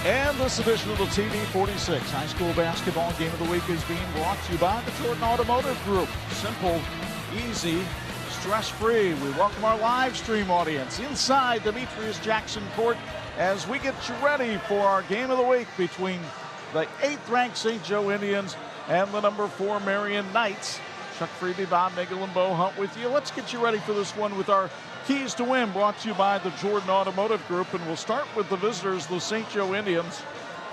And this edition of the TV-46 High School Basketball Game of the Week is being brought to you by the Jordan Automotive Group. Simple, easy, stress-free. We welcome our live stream audience inside Demetrius Jackson Court as we get you ready for our Game of the Week between the 8th-ranked St. Joe Indians and the number 4 Marian Knights. Chuck Freeby, Bob Nagel, and Bo Hunt with you. Let's get you ready for this one with our Keys to Win, brought to you by the Jordan Automotive Group. And we'll start with the visitors, the St. Joe Indians,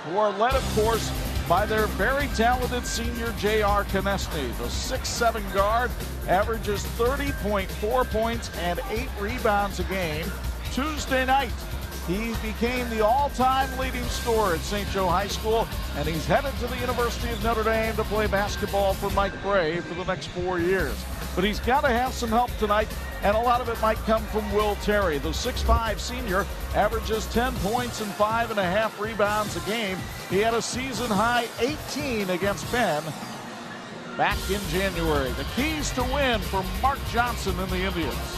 who are led, of course, by their very talented senior J.R. Konechny. The 6'7" guard averages 30.4 points and 8 rebounds a game. Tuesday night, he became the all-time leading scorer at St. Joe High School, and he's headed to the University of Notre Dame to play basketball for Mike Bray for the next 4 years. But he's got to have some help tonight, and a lot of it might come from Will Terry. The 6'5" senior averages 10 points and 5.5 rebounds a game. He had a season-high 18 against Penn back in January. The keys to win for Mark Johnson and the Indians.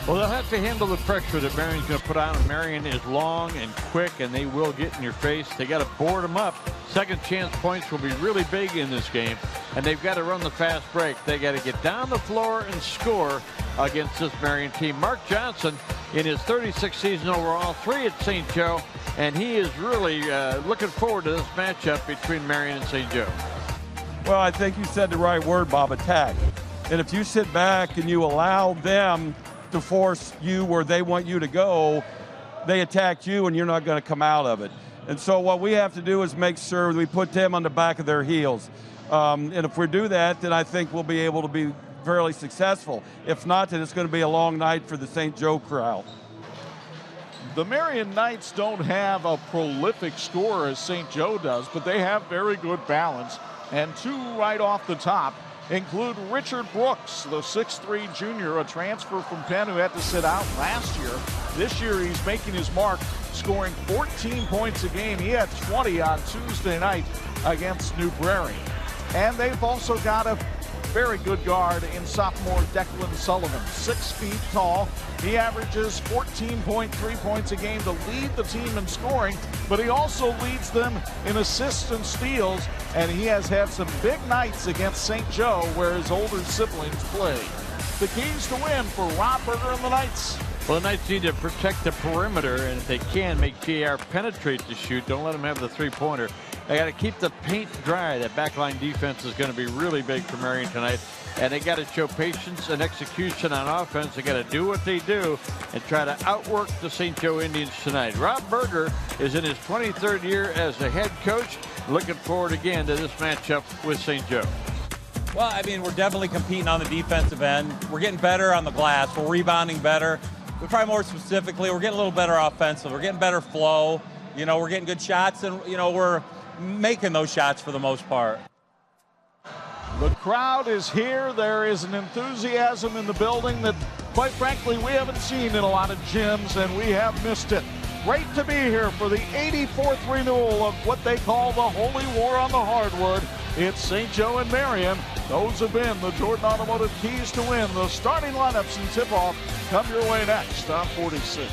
Well, they'll have to handle the pressure that Marian's going to put on. Marian is long and quick, and they will get in your face. They got to board them up. Second chance points will be really big in this game, and they've got to run the fast break. They got to get down the floor and score against this Marian team. Mark Johnson, in his 36th season overall, 3 at St. Joe, and he is really looking forward to this matchup between Marian and St. Joe. Well, I think you said the right word, Bob, attack. And if you sit back and you allow them to force you where they want you to go, they attack you and you're not going to come out of it. And so what we have to do is make sure we put them on the back of their heels. And if we do that, then I think we'll be able to be fairly successful. If not, then it's going to be a long night for the St. Joe crowd. The Marian Knights don't have a prolific scorer as St. Joe does, but they have very good balance. And 2 right off the top include Richard Brooks, the 6'3" junior, a transfer from Penn who had to sit out last year. This year he's making his mark, scoring 14 points a game. He had 20 on Tuesday night against New Prairie. And they've also got a very good guard in sophomore Declan Sullivan, 6 feet tall. He averages 14.3 points a game to lead the team in scoring, but he also leads them in assists and steals, and he has had some big nights against St. Joe where his older siblings play. The keys to win for Rob Berger and the Knights. Well, the Knights need to protect the perimeter, and if they can, make JR penetrate the shoot. Don't let him have the three-pointer. They got to keep the paint dry. That backline defense is going to be really big for Marian tonight. And they got to show patience and execution on offense. They got to do what they do and try to outwork the St. Joe Indians tonight. Rob Berger is in his 23rd year as the head coach. Looking forward again to this matchup with St. Joe. Well, I mean, we're definitely competing on the defensive end. We're getting better on the glass. We're rebounding better. But probably more specifically, we're getting a little better offensive. We're getting better flow. You know, we're getting good shots, and, you know, we're making those shots for the most part. The crowd is here. There is an enthusiasm in the building that, quite frankly, we haven't seen in a lot of gyms, and we have missed it. Great to be here for the 84th renewal of what they call the Holy War on the Hardwood. It's St. Joe and Marian. Those have been the Jordan Automotive Keys to Win. The starting lineups and tip-off come your way next on 46.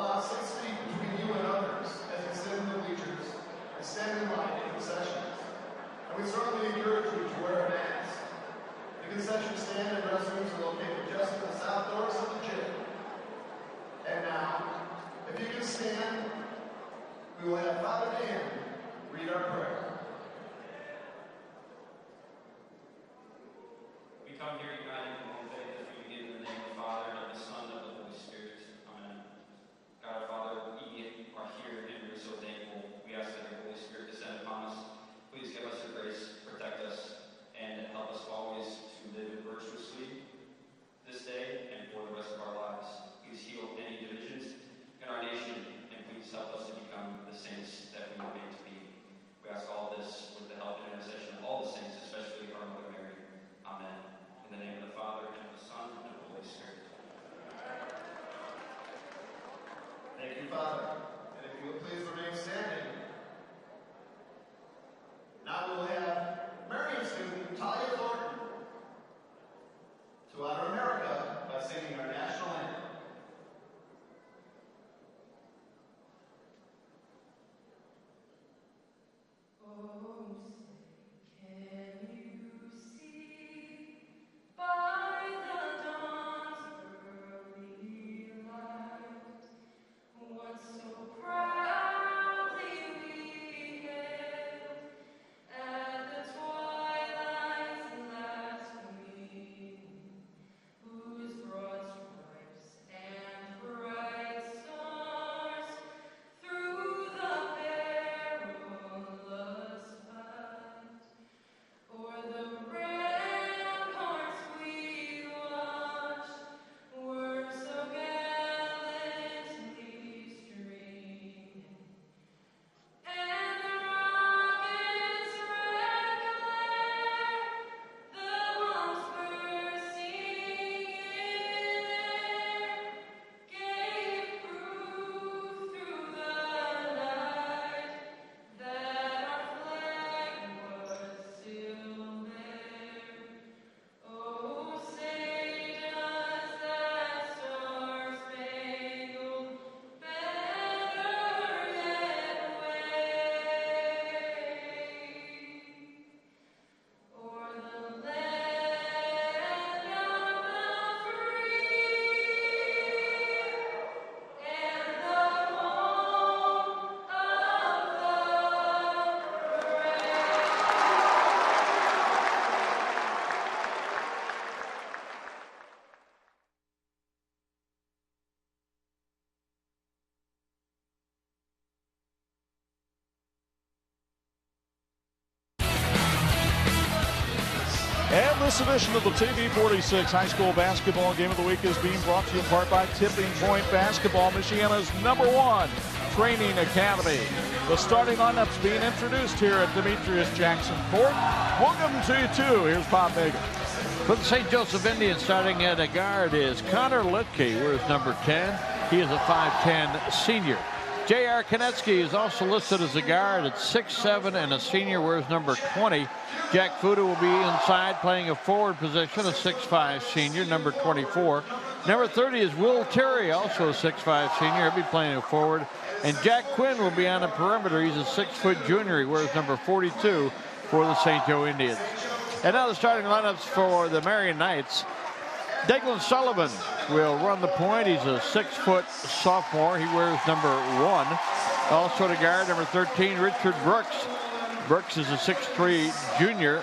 allow 6 feet between you and others as you sit in the bleachers and stand in line in concessions. And we strongly encourage you to wear a mask. The concession stand and restrooms are located just in the south doors of the gym. And now, if you can stand, we will have Father Dan read our prayer. We come here united in one faith as we begin in the name of the Father, and of the Son, and of the Holy Spirit. Amen. God our Father, we are here and we're so thankful. We ask that your Holy Spirit descend upon us. Please give us your grace, protect us, and help us always to live virtuously this day and for the rest of our lives. Please heal any divisions in our nation, and please help us to become the saints that we were made to be. We ask all this with the help and intercession of all the saints, especially our Mother Mary. Amen. In the name of the Father, and of the Son, and of the Holy Spirit. Thank you, Father. And if you will please remain standing. Now we will have Marian student Talia Thornton to honor America by singing our national anthem. And this edition of the TV-46 High School Basketball Game of the Week is being brought to you in part by Tipping Point Basketball, Michiana's #1 training academy. The starting lineup's being introduced here at Demetrius Jackson Court. Welcome to you, too. Here's Bob Megan. For the St. Joseph Indians, starting at a guard is Connor Litke, wears number 10. He is a 5'10 senior. J.R. Konetsky is also listed as a guard at 6'7 and a senior, wears number 20. Jack Fuda will be inside playing a forward position, a 6'5 senior, number 24. Number 30 is Will Terry, also a 6'5 senior. He'll be playing a forward. And Jack Quinn will be on the perimeter. He's a 6-foot junior. He wears number 42 for the St. Joe Indians. And now the starting lineups for the Marian Knights. Declan Sullivan will run the point. He's a 6-foot sophomore. He wears number 1. Also to guard, number 13, Richard Brooks. Brooks is a 6'3 junior.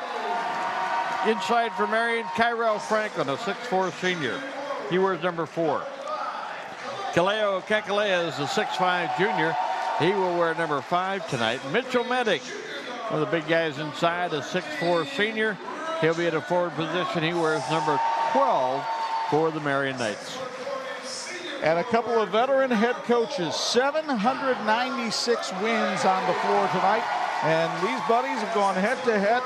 Inside for Marian, Kyrell Franklin, a 6'4 senior. He wears number 4. Kaleo Kakalea is a 6'5 junior. He will wear number 5 tonight. Mitchell Medic, one of the big guys inside, a 6'4 senior. He'll be at a forward position. He wears number 12 for the Marian Knights. And a couple of veteran head coaches, 796 wins on the floor tonight. And these buddies have gone head-to-head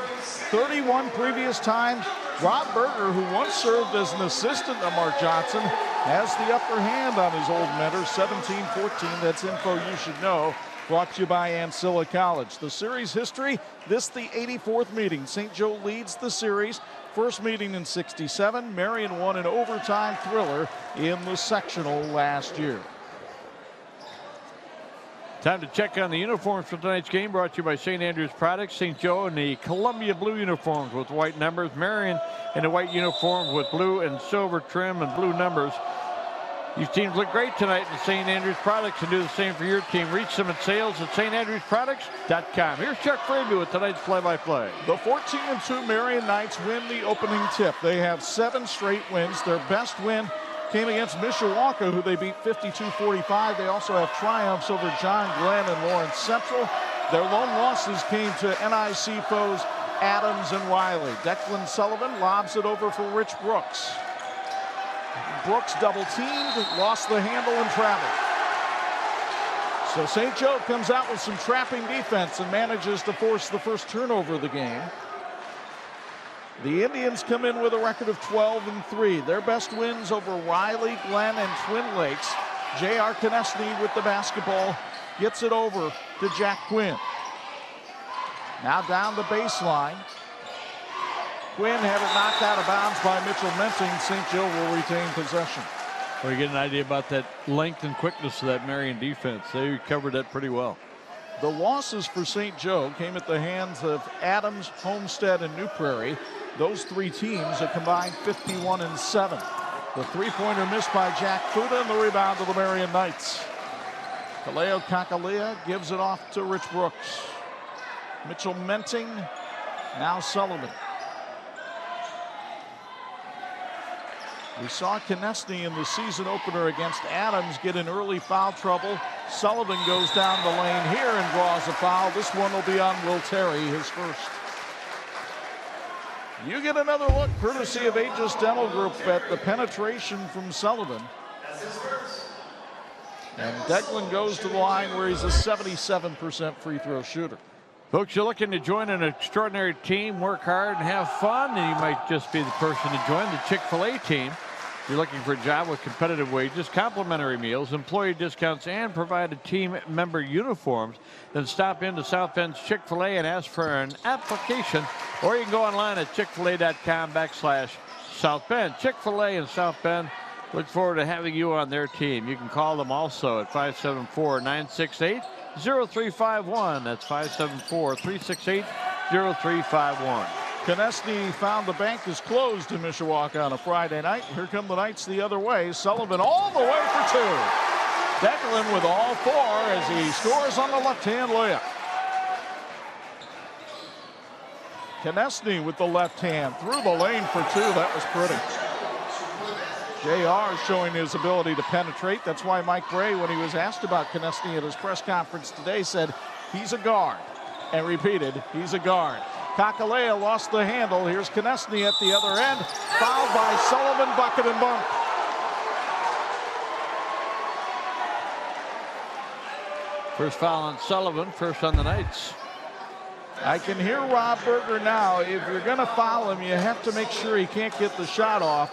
31 previous times. Rob Berger, who once served as an assistant to Mark Johnson, has the upper hand on his old mentor, 17-14. That's info you should know. Brought to you by Ancilla College. The series history, this the 84th meeting. St. Joe leads the series. First meeting in 67. Marian won an overtime thriller in the sectional last year. Time to check on the uniforms for tonight's game, brought to you by St. Andrew's Products. St. Joe in the Columbia blue uniforms with white numbers. Marian in the white uniforms with blue and silver trim and blue numbers. These teams look great tonight in St. Andrew's Products, and do the same for your team. Reach them at sales at standrewsproducts.com. Here's Chuck Fraby with tonight's play-by-play. The 14-2 Marian Knights win the opening tip. They have 7 straight wins. Their best win came against Mishawaka, who they beat 52-45. They also have triumphs over John Glenn and Lawrence Central. Their lone losses came to NIC foes Adams and Riley. Declan Sullivan lobs it over for Rich Brooks. Brooks double-teamed, lost the handle and traveled. So St. Joe comes out with some trapping defense and manages to force the first turnover of the game. The Indians come in with a record of 12-3. Their best wins over Riley, Glen, and Twin Lakes. J.R. Konechny with the basketball gets it over to Jack Quinn. Now down the baseline. Quinn had it knocked out of bounds by Mitchell Menting. St. Joe will retain possession. Well, you get an idea about that length and quickness of that Marian defense. They covered that pretty well. The losses for St. Joe came at the hands of Adams, Homestead, and New Prairie. Those 3 teams are combined 51-7. The three-pointer missed by Jack Fuda, and the rebound to the Marian Knights. Kaleo Kakalea gives it off to Rich Brooks. Mitchell Menting, now Sullivan. We saw Konechny in the season opener against Adams get in early foul trouble. Sullivan goes down the lane here and draws a foul. This one will be on Will Terry, his first. You get another look, courtesy of Aegis Dental Group, at the penetration from Sullivan. And Declan goes to the line where he's a 77% free throw shooter. Folks, you're looking to join an extraordinary team, work hard, and have fun, and you might just be the person to join the Chick-fil-A team. If you're looking for a job with competitive wages, complimentary meals, employee discounts, and provided team member uniforms, then stop into South Bend's Chick-fil-A and ask for an application, or you can go online at chickfil-a.com/South Bend. Chick-fil-A in South Bend, look forward to having you on their team. You can call them also at 574-968-0351. That's 574-368-0351. Konechny found the bank is closed in Mishawaka on a Friday night. Here come the Knights the other way. Sullivan all the way for 2. Declan with all 4 as he scores on the left-hand layup. Konechny with the left hand through the lane for 2. That was pretty. JR showing his ability to penetrate. That's why Mike Bray, when he was asked about Konechny at his press conference today, said he's a guard, and repeated he's a guard. Kakalea lost the handle. Here's Konechny at the other end. Fouled by Sullivan, bucket and bump. First foul on Sullivan, first on the Knights. I can hear Rob Berger now. If you're going to foul him, you have to make sure he can't get the shot off.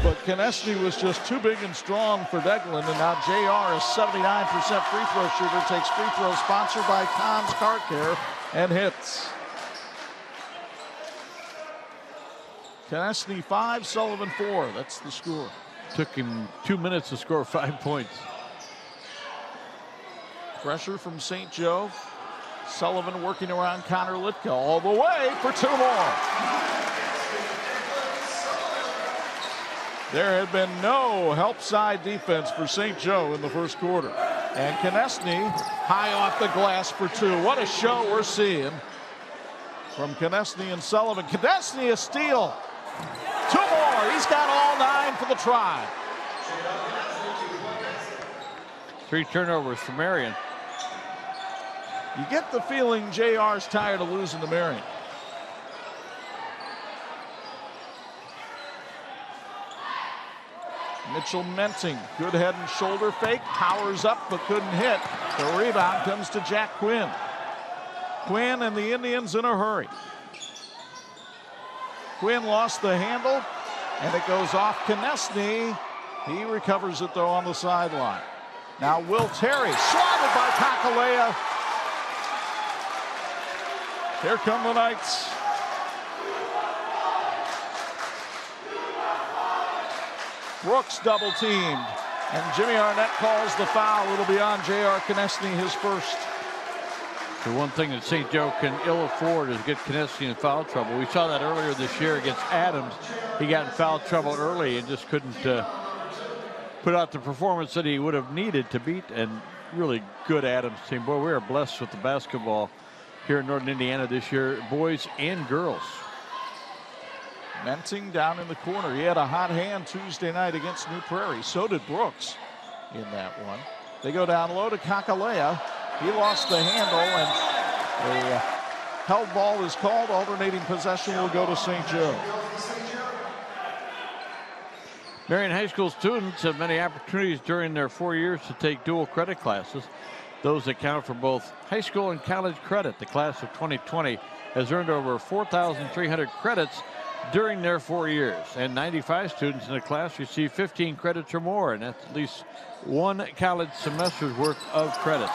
But Konechny was just too big and strong for Declan, and now JR, a 79% free throw shooter, takes free throws sponsored by Tom's Car Care and hits. Konechny 5, Sullivan 4. That's the score. Took him 2 minutes to score 5 points. Pressure from St. Joe. Sullivan working around Connor Litka all the way for 2 more. There had been no help side defense for St. Joe in the first quarter. And Konechny high off the glass for 2. What a show we're seeing from Konechny and Sullivan. Konechny a steal. 2 more. He's got all 9 for the Tribe. 3 turnovers for Marian. You get the feeling JR's tired of losing to Marian. Mitchell Menting, good head and shoulder fake, powers up but couldn't hit. The rebound comes to Jack Quinn. Quinn and the Indians in a hurry. Quinn lost the handle, and it goes off Konechny. He recovers it, though, on the sideline. Now Will Terry, swatted by Kakalea. Here come the Knights. Brooks double teamed, And Jimmy Arnett calls the foul. It'll be on J.R. Konechny, his first. The one thing that St. Joe can ill afford is get Konechny in foul trouble. We saw that earlier this year against Adams. He got in foul trouble early and just couldn't put out the performance that he would have needed to beat and really good Adams team. Boy, we are blessed with the basketball here in Northern Indiana this year, boys and girls. Menting down in the corner. He had a hot hand Tuesday night against New Prairie. So did Brooks in that one. They go down low to Kakalea. He lost the handle, and a held ball is called. Alternating possession will go to St. Joe. Marian High School students have many opportunities during their 4 years to take dual credit classes. Those that count for both high school and college credit. The class of 2020 has earned over 4,300 credits during their 4 years, and 95 students in the class receive 15 credits or more, and that's at least one college semester's worth of credit.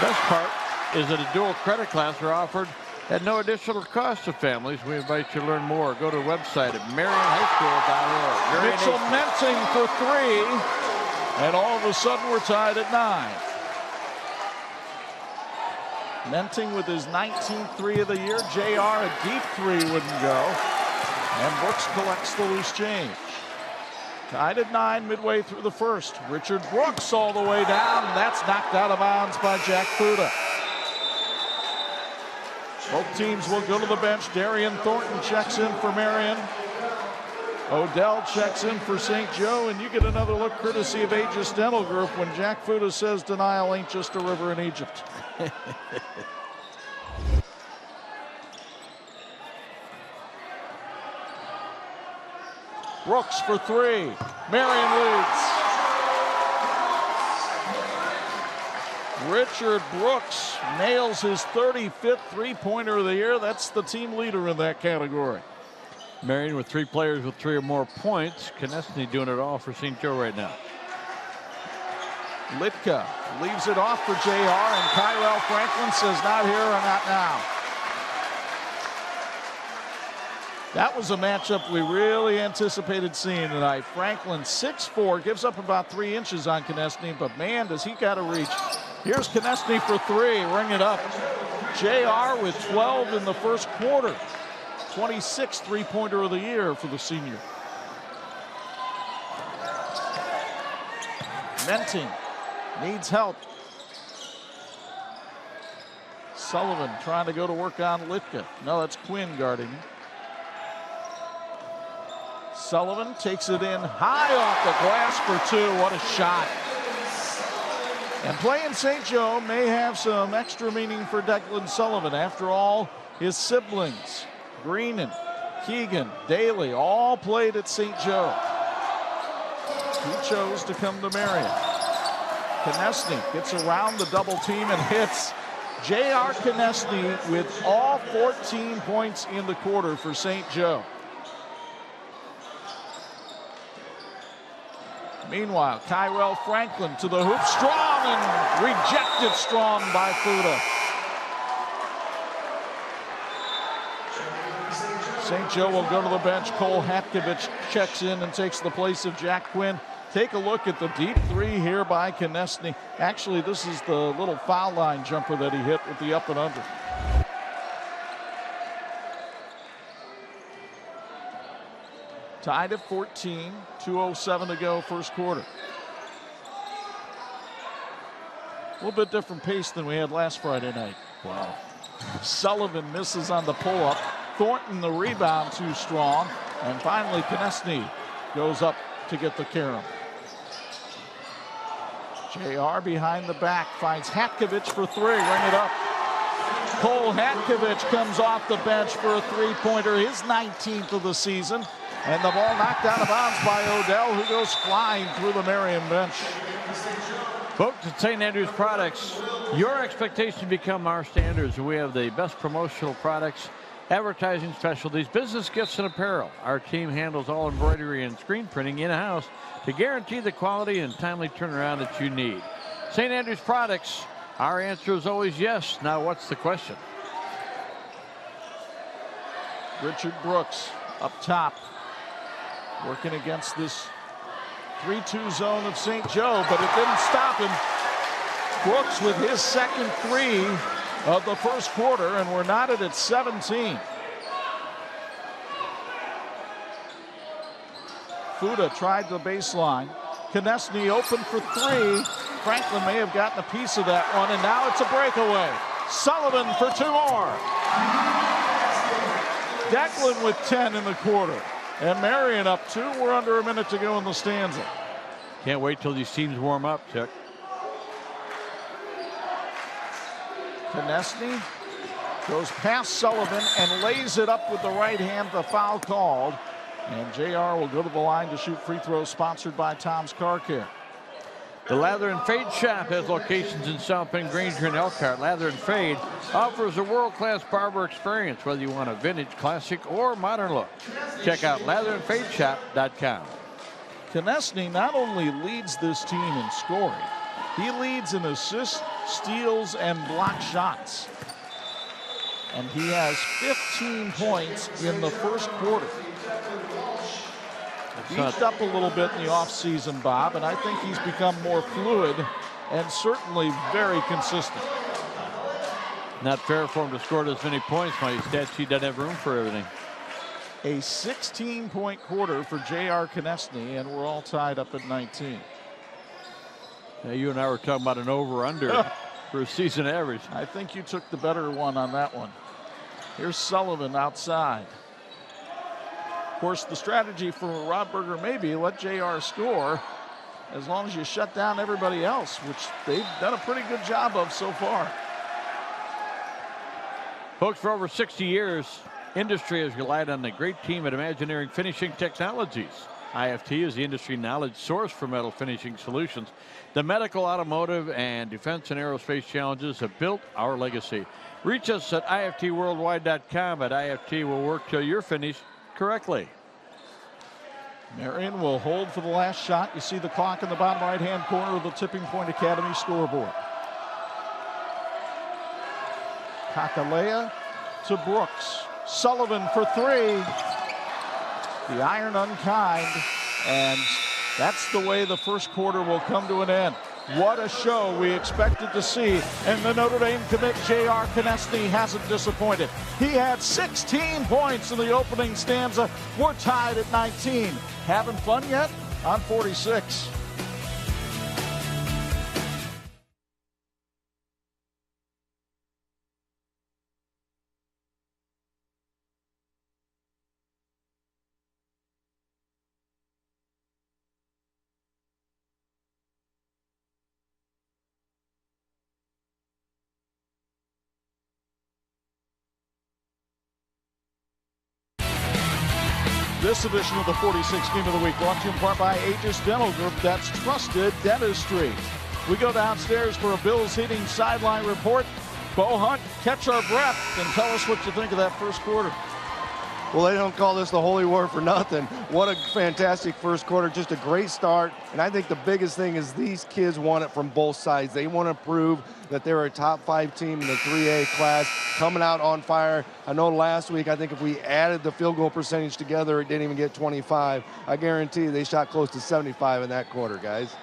Best part is that a dual credit class are offered at no additional cost to families. We invite you to learn more. Go to the website at marianhighschool.org. Mitchell Menting for three, and all of a sudden we're tied at 9. Menting with his 19th three of the year. JR, a deep three wouldn't go. And Brooks collects the loose change. Tied at 9 midway through the first. Richard Brooks all the way down, and that's knocked out of bounds by Jack Fuda. Both teams will go to the bench. Darian Thornton checks in for Marian. Odell checks in for St. Joe, and you get another look courtesy of Aegis Dental Group when Jack Fuda says denial ain't just a river in Egypt. Brooks for three. Marian leads. Richard Brooks nails his 35th three-pointer of the year. That's the team leader in that category. Marian with 3 players with 3 or more points. Konechny doing it all for St. Joe right now. Litka leaves it off for JR, and Kyrell Franklin says not here or not now. That was a matchup we really anticipated seeing tonight. Franklin, 6'4", gives up about 3 inches on Konechny, but man, does he got to reach. Here's Konechny for 3, ring it up. JR with 12 in the first quarter. 26th three-pointer of the year for the senior. Menting needs help. Sullivan trying to go to work on Litka. No, that's Quinn guarding him. Sullivan takes it in high off the glass for 2. What a shot. And playing St. Joe may have some extra meaning for Declan Sullivan. After all, his siblings, Greenan, Keegan, Daly, all played at St. Joe. He chose to come to Marian. Konechny gets around the double team and hits. J.R. Konechny with all 14 points in the quarter for St. Joe. Meanwhile, Kyrell Franklin to the hoop, strong and rejected strong by Fuda. St. Joe will go to the bench. Cole Hatkovich checks in and takes the place of Jack Quinn. Take a look at the deep 3 here by Konechny. Actually, this is the little foul line jumper that he hit with the up and under. Tied at 14, 2:07 to go, first quarter. A little bit different pace than we had last Friday night. Wow. Sullivan misses on the pull-up. Thornton the rebound too strong. And finally Konechny goes up to get the carom. JR behind the back finds Hatkovich for 3. Ring it up. Cole Hatkovich comes off the bench for a 3-pointer, his 19th of the season. And the ball knocked out of bounds by Odell, who goes flying through the Marian bench. Folks at St. Andrews Products, your expectations become our standards. We have the best promotional products, advertising specialties, business gifts, and apparel. Our team handles all embroidery and screen printing in-house to guarantee the quality and timely turnaround that you need. St. Andrews Products, our answer is always yes. Now, what's the question? Richard Brooks up top, working against this 3-2 zone of St. Joe, but it didn't stop him. Brooks with his second three of the first quarter, and we're knotted at 17. Fuda tried the baseline. Konechny open for three. Franklin may have gotten a piece of that one, and now it's a breakaway. Sullivan for two more. Declan with 10 in the quarter. And Marian up two. We're under a minute to go in the stanza. Can't wait till these teams warm up, Chuck. Konechny goes past Sullivan and lays it up with the right hand. The foul called. And JR will go to the line to shoot free throws, sponsored by Tom's Car Care. The Lather and Fade Shop has locations in South Bend, Granger, and Elkhart. Lather and Fade offers a world-class barber experience, whether you want a vintage, classic, or modern look. Check out latherandfadeshop.com. Konechny not only leads this team in scoring, he leads in assists, steals, and block shots. And he has 15 points in the first quarter. Beefed up a little bit in the offseason, Bob, and I think he's become more fluid and certainly very consistent. Not fair for him to score this many points. My stat sheet doesn't have room for everything. A 16-point quarter for J.R. Konechny, and we're all tied up at 19. Now, you and I were talking about an over-under for a season average. I think you took the better one on that one. Here's Sullivan outside. Of course, the strategy for Rob Berger may be let JR score as long as you shut down everybody else, which they've done a pretty good job of so far. Folks, for over 60 years, industry has relied on the great team at Imagineering Finishing Technologies. IFT is the industry knowledge source for metal finishing solutions. The medical, automotive, and defense and aerospace challenges have built our legacy. Reach us at IFTworldwide.com. At IFT will work till you're finished correctly. Marian will hold for the last shot. You see the clock in the bottom right-hand corner of the Tipping Point Academy scoreboard. Kakalea to Brooks. Sullivan for three. The iron unkind, and that's the way the first quarter will come to an end. What a show we expected to see, and the Notre Dame commit J.R. Konechny hasn't disappointed. He had 16 points in the opening stanza. We're tied at 19. Having fun yet? On 46. This edition of the 46 Game of the Week brought to you in part by Aegis Dental Group. That's trusted dentistry. We go downstairs for a Bills Heating sideline report. Bo Hunt, catch our breath and tell us what you think of that first quarter. Well, they don't call this the Holy War for nothing. What a fantastic first quarter, just a great start. And I think the biggest thing is these kids want it from both sides. They want to prove that they're a top 5 team in the 3A class, coming out on fire. I know last week, I think if we added the field goal percentage together, it didn't even get 25. I guarantee they shot close to 75 in that quarter, guys.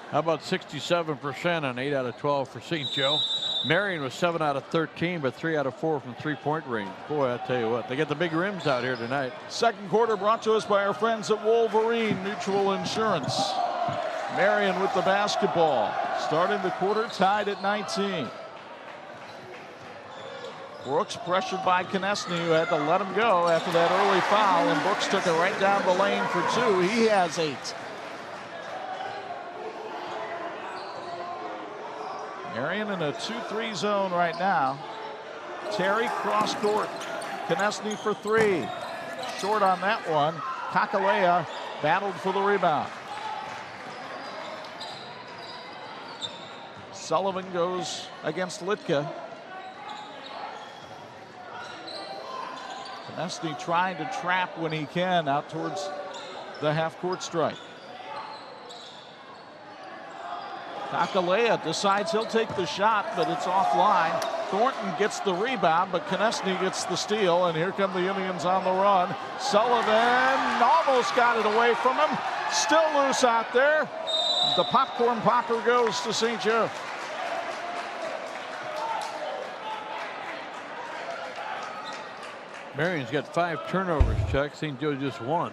How about 67% on 8 out of 12 for St. Joe? Marian was 7 out of 13, but 3 out of 4 from three-point range. Boy, I tell you what, they get the big rims out here tonight. Second quarter brought to us by our friends at Wolverine Mutual Insurance. Marian with the basketball. Starting the quarter tied at 19. Brooks pressured by Konechny, who had to let him go after that early foul, and Brooks took it right down the lane for 2. He has 8. Marian in a 2-3 zone right now. Terry cross court. Konechny for 3. Short on that one. Kakalea battled for the rebound. Sullivan goes against Litka. Konechny trying to trap when he can out towards the half-court stripe. Kakalea decides he'll take the shot, but it's offline. Thornton gets the rebound, but Konechny gets the steal, and here come the Indians on the run. Sullivan almost got it away from him. Still loose out there. The popcorn popper goes to St. Joe. Marian's got 5 turnovers, Chuck. St. Joe just 1.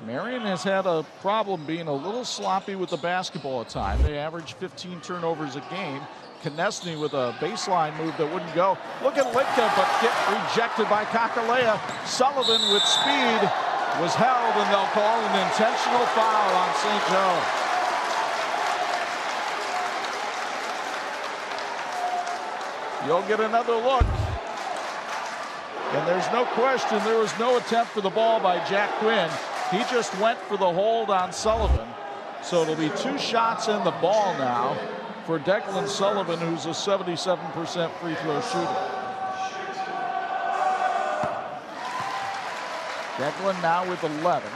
Marian has had a problem being a little sloppy with the basketball at times. They average 15 turnovers a game. Konechny with a baseline move that wouldn't go. Look at Litka, but get rejected by Kakalea. Sullivan with speed was held, and they'll call an intentional foul on St. Joe. You'll get another look. And there's no question there was no attempt for the ball by Jack Quinn. He just went for the hold on Sullivan. So it'll be 2 shots in the ball now for Declan Sullivan, who's a 77% free throw shooter. Declan now with 11.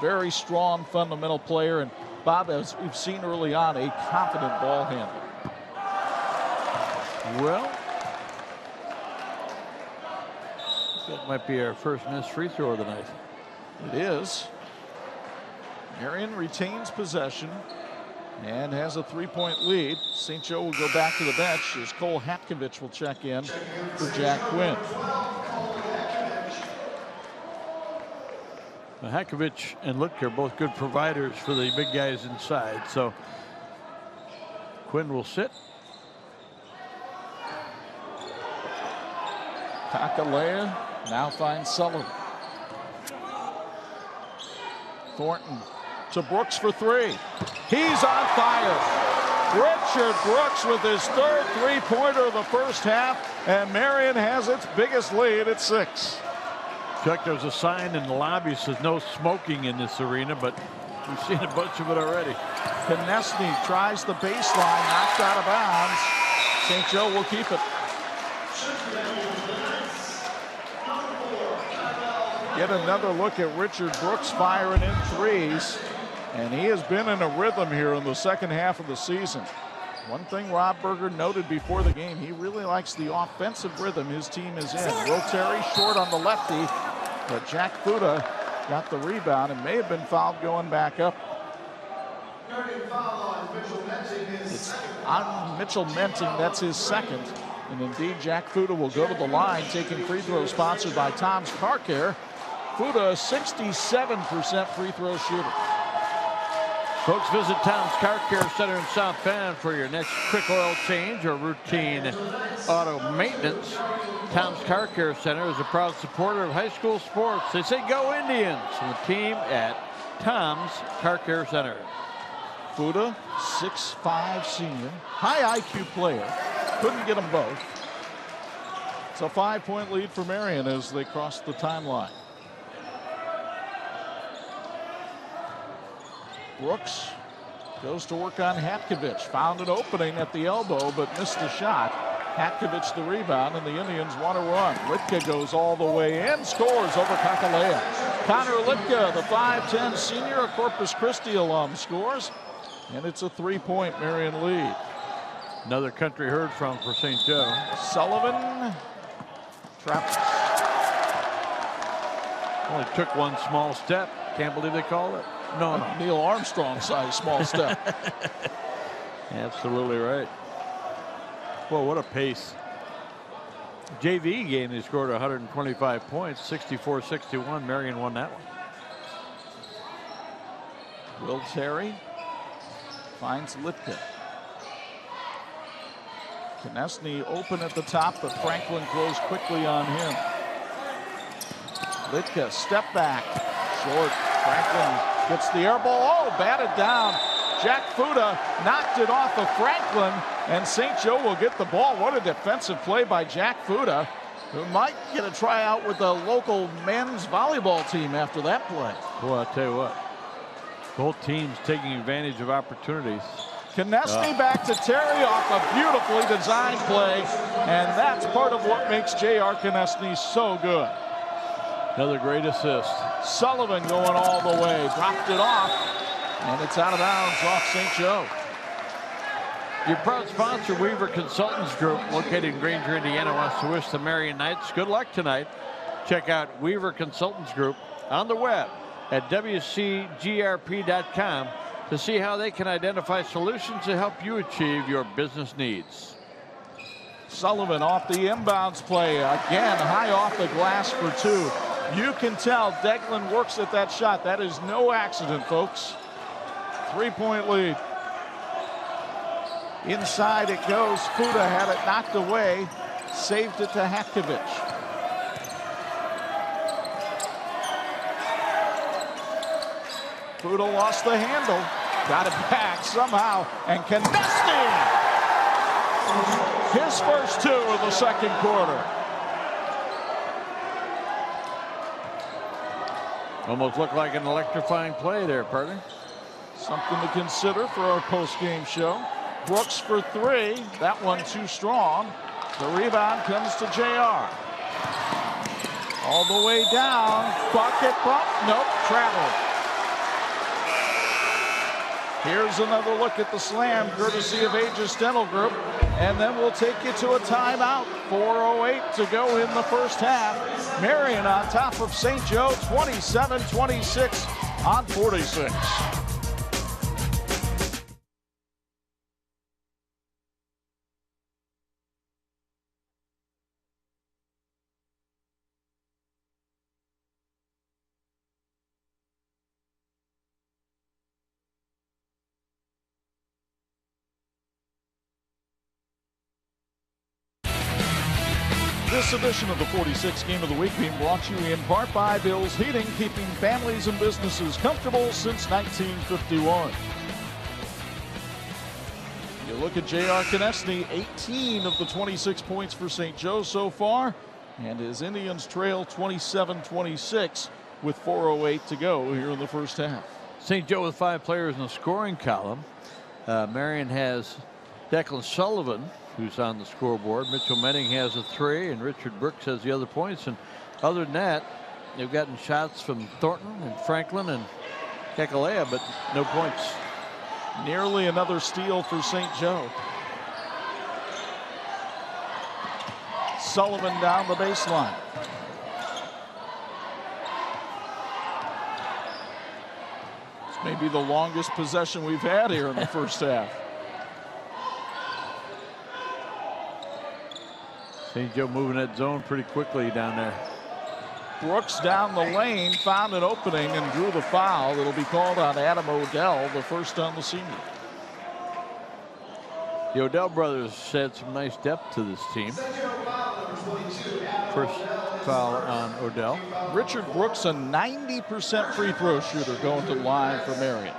Very strong fundamental player, and Bob, as we've seen early on, a confident ball handler. Well, that might be our first missed free throw of the night. It is. Marian retains possession and has a 3-point lead. St. Joe will go back to the bench as Cole Hatkovich will check in for Jack Quinn. Now, Hatkovich and Litka are both good providers for the big guys inside. So Quinn will sit. Kakalea now finds Sullivan. Thornton to Brooks for 3. He's on fire. Richard Brooks with his 3rd three-pointer of the first half, and Marian has its biggest lead at 6. Chuck, there's a sign in the lobby that says no smoking in this arena, but we've seen a bunch of it already. Konechny tries the baseline, knocked out of bounds. St. Joe will keep it. Get another look at Richard Brooks firing in threes, and he has been in a rhythm here in the second half of the season. One thing Rob Berger noted before the game, he really likes the offensive rhythm his team is in. Will Terry short on the lefty, but Jack Fuda got the rebound and may have been fouled going back up. It's on Mitchell Menting, that's his 2nd. And indeed, Jack Fuda will go to the line, taking free throws sponsored by Tom's Car Care. Fuda, 67% free throw shooter. Folks, visit Tom's Car Care Center in South Bend for your next quick oil change or routine auto maintenance. Tom's Car Care Center is a proud supporter of high school sports. They say go Indians from the team at Tom's Car Care Center. Fuda, 6'5" senior, high IQ player. Couldn't get them both. It's a 5-point lead for Marian as they cross the timeline. Brooks goes to work on Hatkovich. Found an opening at the elbow, but missed the shot. Hatkovich the rebound, and the Indians want to run. Litka goes all the way in, scores over Kakalea. Connor Litka, the 5'10" senior, a Corpus Christi alum, scores. And it's a 3-point Marian lead. Another country heard from for St. Joe. Sullivan traps. Only took one small step. Can't believe they called it. No. Neil Armstrong size small step. Absolutely right. Well, what a pace. JV game, they scored 125 points, 64-61. Marian won that one. Will Terry finds Litka. Konechny open at the top, but Franklin closed quickly on him. Litka, step back, short. Franklin gets the air ball. Oh, batted down. Jack Fuda knocked it off of Franklin, and St. Joe will get the ball. What a defensive play by Jack Fuda, who might get a tryout with the local men's volleyball team after that play. Well, I'll tell you what, both teams taking advantage of opportunities. Konechny back to Terry off a beautifully designed play, and that's part of what makes J.R. Konechny so good. Another great assist. Sullivan going all the way, dropped it off, and it's out of bounds off St. Joe. Your proud sponsor, Weaver Consultants Group, located in Granger, Indiana, wants to wish the Marian Knights good luck tonight. Check out Weaver Consultants Group on the web at wcgrp.com to see how they can identify solutions to help you achieve your business needs. Sullivan off the inbounds play. Again, high off the glass for two. You can tell Declan works at that shot. That is no accident, folks. 3-point lead. Inside it goes. Fuda had it knocked away. Saved it to Hatkovic. Fuda lost the handle. Got it back somehow. And Konechny. His first two of the second quarter. Almost looked like an electrifying play there, partner. Something to consider for our post-game show. Brooks for three. That one too strong. The rebound comes to JR. All the way down. Bucket bump. Nope. Travel. Here's another look at the slam, courtesy of Aegis Dental Group. And then we'll take you to a timeout. 4:08 to go in the first half. Marian on top of St. Joe, 27-26 on 46. This edition of the 46 Game of the Week being brought to you in part by Bill's Heating, keeping families and businesses comfortable since 1951. You look at J.R. Konechny, 18 of the 26 points for St. Joe so far, and his Indians trail 27-26 with 4:08 to go here in the first half. St. Joe with 5 players in the scoring column. Marian has Declan Sullivan, who's on the scoreboard. Mitchell Menning has a 3, and Richard Brooks has the other points. And other than that, they've gotten shots from Thornton and Franklin and Kekalea, but no points. Nearly another steal for St. Joe. Sullivan down the baseline. This may be the longest possession we've had here in the first half. St. Joe moving that zone pretty quickly down there. Brooks down the lane, found an opening and drew the foul. It'll be called on Adam Odell, the first on the senior. The Odell brothers had some nice depth to this team. First foul on Odell. Richard Brooks, a 90% free throw shooter, going to the line for Marian.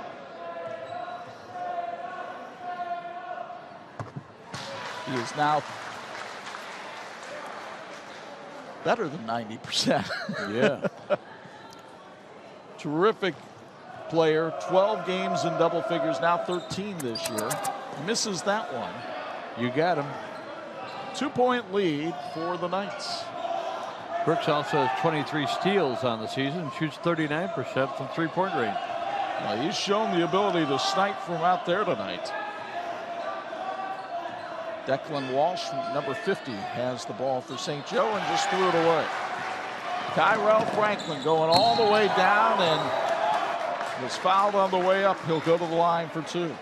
He is now better than 90%. Yeah. Terrific player. 12 games in double figures, now 13 this year. Misses that one. You got him. 2-point lead for the Knights. Brooks also has 23 steals on the season, shoots 39% from three-point range. Well, he's shown the ability to snipe from out there tonight. Declan Walsh, number 50, has the ball for St. Joe and just threw it away. Tyrell Franklin going all the way down and was fouled on the way up. He'll go to the line for 2.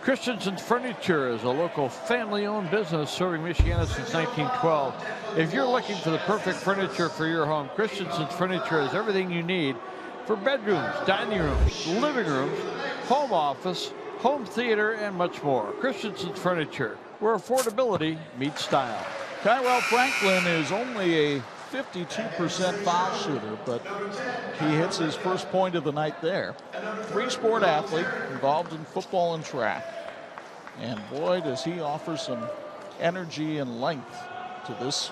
Christensen's Furniture is a local family-owned business serving Michiana since 1912. If you're looking for the perfect furniture for your home, Christensen's Furniture has everything you need for bedrooms, dining rooms, living rooms, home office, home theater, and much more. Christensen's Furniture, where affordability meets style. Tyrell Franklin is only a 52% foul shooter, but he hits his first point of the night there. 3-sport athlete involved in football and track. And boy, does he offer some energy and length to this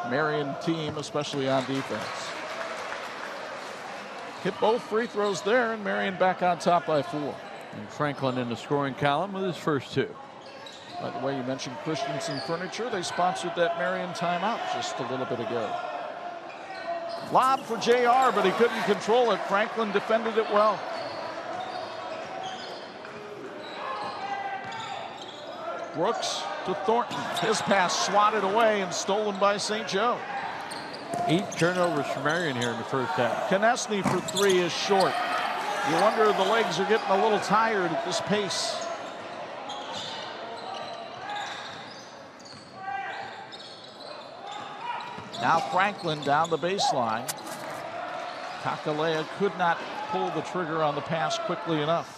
Marian team, especially on defense. Hit both free throws there, and Marian back on top by 4. And Franklin in the scoring column with his first 2. By the way, you mentioned Christensen Furniture. They sponsored that Marian timeout just a little bit ago. Lob for JR, but he couldn't control it. Franklin defended it well. Brooks to Thornton. His pass swatted away and stolen by St. Joe. 8 turnovers for Marian here in the first half. Konechny for 3 is short. You wonder if the legs are getting a little tired at this pace. Now Franklin down the baseline. Kakalea could not pull the trigger on the pass quickly enough.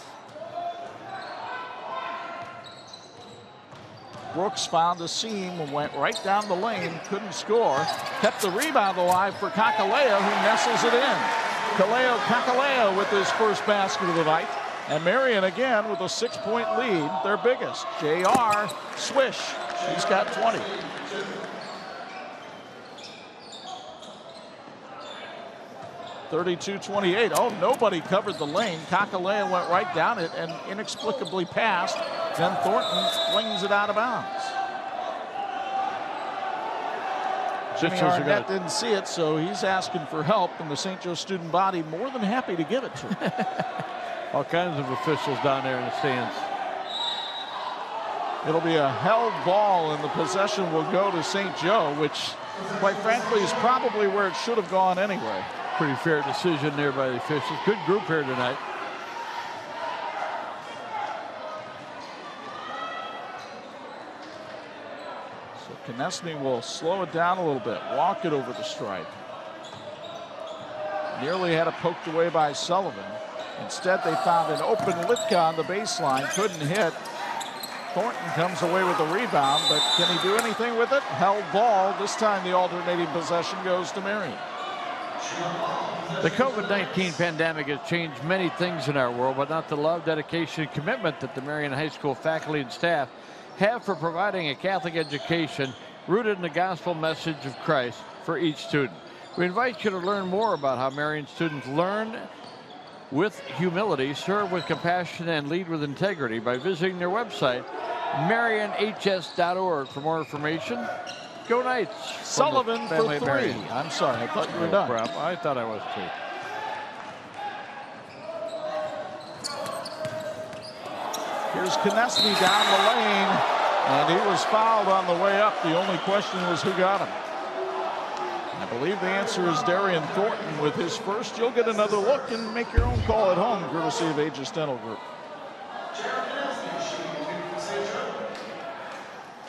Brooks found a seam and went right down the lane, couldn't score. Kept the rebound alive for Kakalea, who nestles it in. Kakalea with his first basket of the night. And Marian again with a 6-point lead, their biggest. JR, swish, he's got 20. (32-28). Oh, nobody covered the lane. Kakalea went right down it and inexplicably passed. Then Thornton flings it out of bounds. Jimmy Arnett didn't see it, so he's asking for help, and the St. Joe student body more than happy to give it to him. All kinds of officials down there in the stands. It'll be a held ball, and the possession will go to St. Joe, which, quite frankly, is probably where it should have gone anyway. Pretty fair decision there by the officials. Good group here tonight. So Konechny will slow it down a little bit, walk it over the stripe. Nearly had it poked away by Sullivan. Instead, they found an open Litka on the baseline, couldn't hit. Thornton comes away with the rebound, but can he do anything with it? Held ball. This time the alternating possession goes to Marian. The COVID-19 pandemic has changed many things in our world, but not the love, dedication, and commitment that the Marian High School faculty and staff have for providing a Catholic education rooted in the gospel message of Christ for each student. We invite you to learn more about how Marian students learn with humility, serve with compassion, and lead with integrity by visiting their website, marianhs.org. For more information, go Knights. Sullivan for 3. I'm sorry, I thought you were done. Problem. I thought I was too. Here's Konechny down the lane, and he was fouled on the way up. The only question was who got him. I believe the answer is Darian Thornton with his first. You'll get another look and make your own call at home, courtesy of Aegis Dental Group.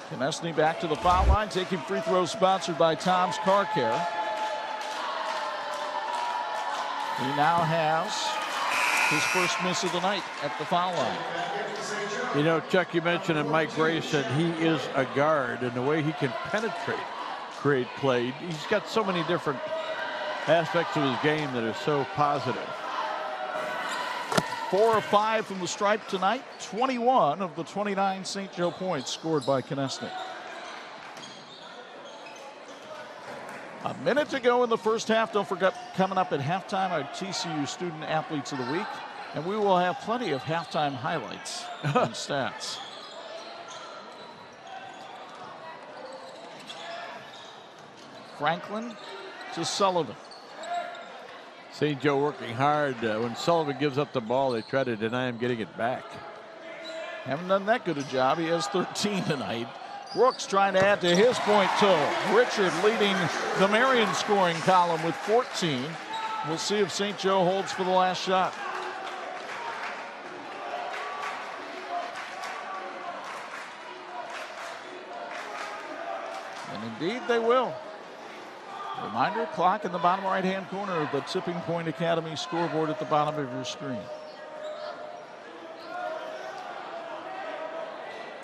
Konechny back to the foul line, taking free throws sponsored by Tom's Car Care. He now has his first miss of the night at the foul line. You know, Chuck, you mentioned and Mike Gray said he is a guard, and the way he can penetrate, create play. He's got so many different aspects of his game that are so positive. 4 of 5 from the stripe tonight. 21 of the 29 St. Joe points scored by Konechny. A minute to go in the first half. Don't forget, coming up at halftime, our TCU Student Athletes of the Week. And we will have plenty of halftime highlights and stats. Franklin to Sullivan. St. Joe working hard. When Sullivan gives up the ball, they try to deny him getting it back. Haven't done that good a job. He has 13 tonight. Brooks trying to add to his point total. Richard leading the Marian scoring column with 14. We'll see if St. Joe holds for the last shot. And indeed they will. Reminder, clock in the bottom right-hand corner of the Tipping Point Academy scoreboard at the bottom of your screen.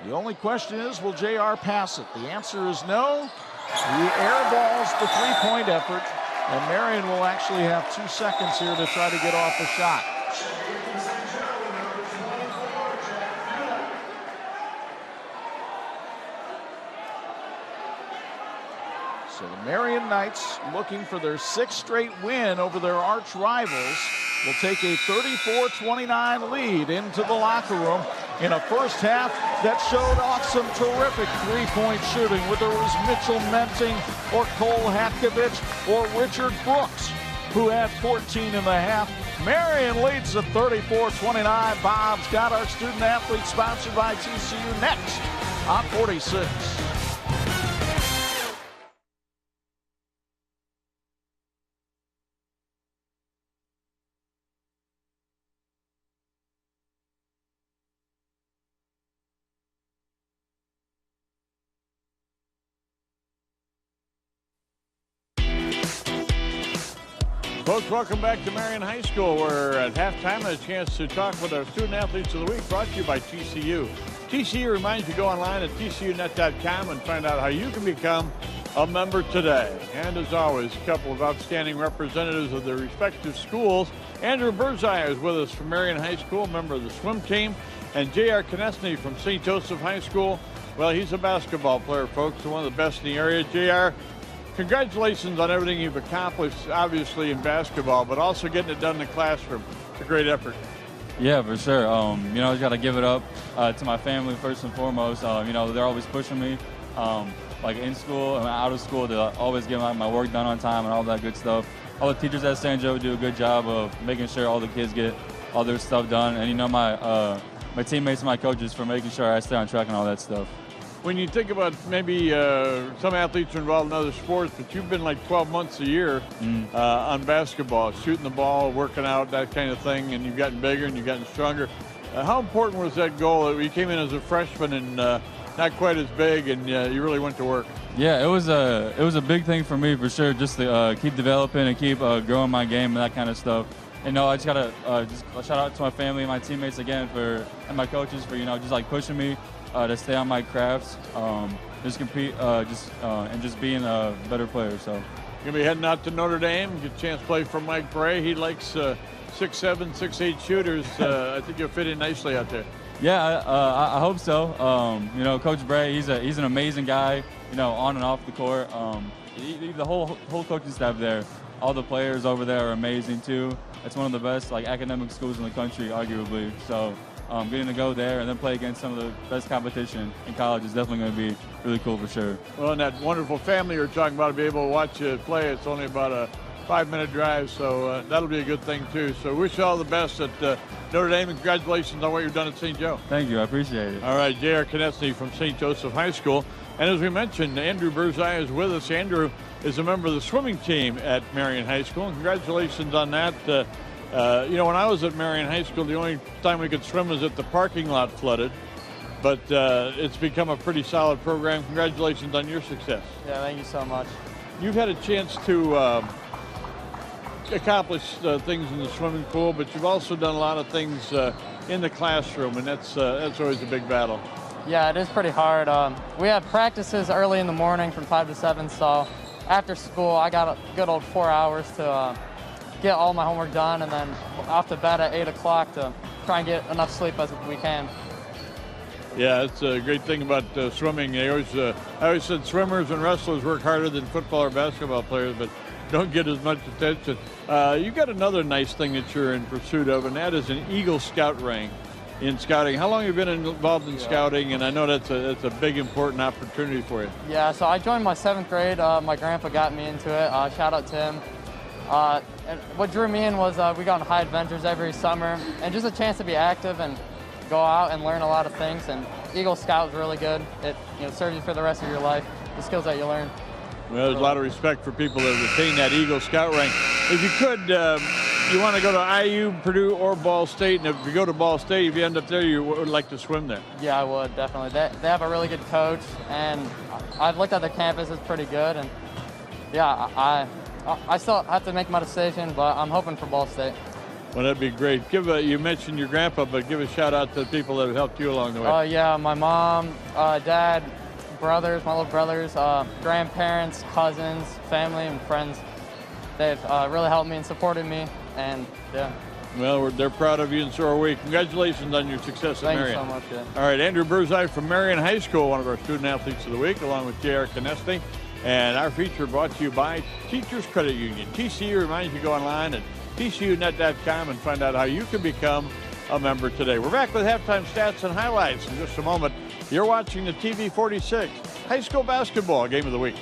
The only question is, will JR pass it? The answer is no. He airballs the three-point effort, and Marian will actually have 2 seconds here to try to get off a shot. So the Marian Knights, looking for their 6th straight win over their arch rivals, will take a 34-29 lead into the locker room in a first half that showed off some terrific three-point shooting, whether it was Mitchell Menting or Cole Hatkovich or Richard Brooks, who had 14 in the half. Marian leads at 34-29. Bob's got our student athlete sponsored by TCU next on 46. Folks, welcome back to Marian High School. We're at halftime and a chance to talk with our Student Athletes of the Week, brought to you by TCU. TCU reminds you to go online at tcunet.com and find out how you can become a member today. And as always, a couple of outstanding representatives of their respective schools. Andrew Burzai is with us from Marian High School, member of the swim team, and J.R. Konechny from St. Joseph High School. Well, he's a basketball player, folks, one of the best in the area. J.R., congratulations on everything you've accomplished, obviously, in basketball, but also getting it done in the classroom. It's a great effort. Yeah, for sure. You know, I got to give it up to my family first and foremost. You know, they're always pushing me, like in school and out of school, to always get my work done on time and all that good stuff. All the teachers at St. Joe do a good job of making sure all the kids get all their stuff done. And, you know, my teammates and my coaches for making sure I stay on track and all that stuff. When you think about maybe some athletes are involved in other sports, but you've been like 12 months a year on basketball, shooting the ball, working out, that kind of thing, and you've gotten bigger and you've gotten stronger. How important was that goal? You came in as a freshman and not quite as big, and you really went to work. Yeah, it was a big thing for me for sure, just to keep developing and keep growing my game and that kind of stuff. And no, I just gotta just shout out to my family and my teammates again and my coaches for just like pushing me to stay on my crafts, just compete, and just being a better player. So you're gonna be heading out to Notre Dame, get a chance to play for Mike Bray. He likes 6'7", 6'8" shooters. I think you'll fit in nicely out there. Yeah, I hope so. You know, Coach Bray, he's an amazing guy. You know, on and off the court. The whole coaching staff there, all the players over there are amazing too. It's one of the best academic schools in the country, arguably. So getting to go there and then play against some of the best competition in college is definitely going to be really cool for sure. Well, and that wonderful family you're talking about, to be able to watch you play, it's only about a 5-minute drive, so that'll be a good thing too. So wish you all the best at Notre Dame, and congratulations on what you've done at St. Joe. Thank you, I appreciate it. All right, J.R. Konechny from St. Joseph High School. And as we mentioned, Andrew Burzai is with us. Andrew is a member of the swimming team at Marian High School, and congratulations on that. You know, when I was at Marian High School, the only time we could swim was if the parking lot flooded. But it's become a pretty solid program. Congratulations on your success. Yeah, thank you so much. You've had a chance to accomplish things in the swimming pool, but you've also done a lot of things in the classroom, and that's always a big battle. Yeah, it is pretty hard. We have practices early in the morning from 5 to 7, so after school I got a good old 4 hours to get all my homework done, and then off to bed at 8 o'clock to try and get enough sleep as we can. Yeah, it's a great thing about swimming. I always said swimmers and wrestlers work harder than football or basketball players, but don't get as much attention. You got another nice thing that you're in pursuit of, and that is an Eagle Scout rank in scouting. How long have you been involved in scouting? And I know that's a big, important opportunity for you. Yeah, so I joined my 7th grade. My grandpa got me into it. Shout out to him. And what drew me in was we go on high adventures every summer, and just a chance to be active and go out and learn a lot of things. And Eagle Scout is really good. It serves you for the rest of your life, the skills that you learn. Well, there's a lot of respect for people that retain that Eagle Scout rank. If you could, you want to go to IU, Purdue, or Ball State, and if you go to Ball State, if you end up there, you would like to swim there. Yeah, I would, definitely. They have a really good coach, and I've looked at the campus, it's pretty good. And yeah, I still have to make my decision, but I'm hoping for Ball State. Well, that'd be great. You mentioned your grandpa, but give a shout out to the people that have helped you along the way. Yeah, my mom, dad, brothers, my little brothers, grandparents, cousins, family, and friends. They've really helped me and supported me, and yeah. Well, they're proud of you, and so are we. Congratulations on your success at Marian. Thank you so much, yeah. All right, Andrew Burzai from Marian High School, one of our Student Athletes of the Week, along with J.R. Konechny. And our feature brought to you by Teachers Credit Union. TCU reminds you to go online at tcunet.com and find out how you can become a member today. We're back with halftime stats and highlights in just a moment. You're watching the TV-46 High School Basketball Game of the Week.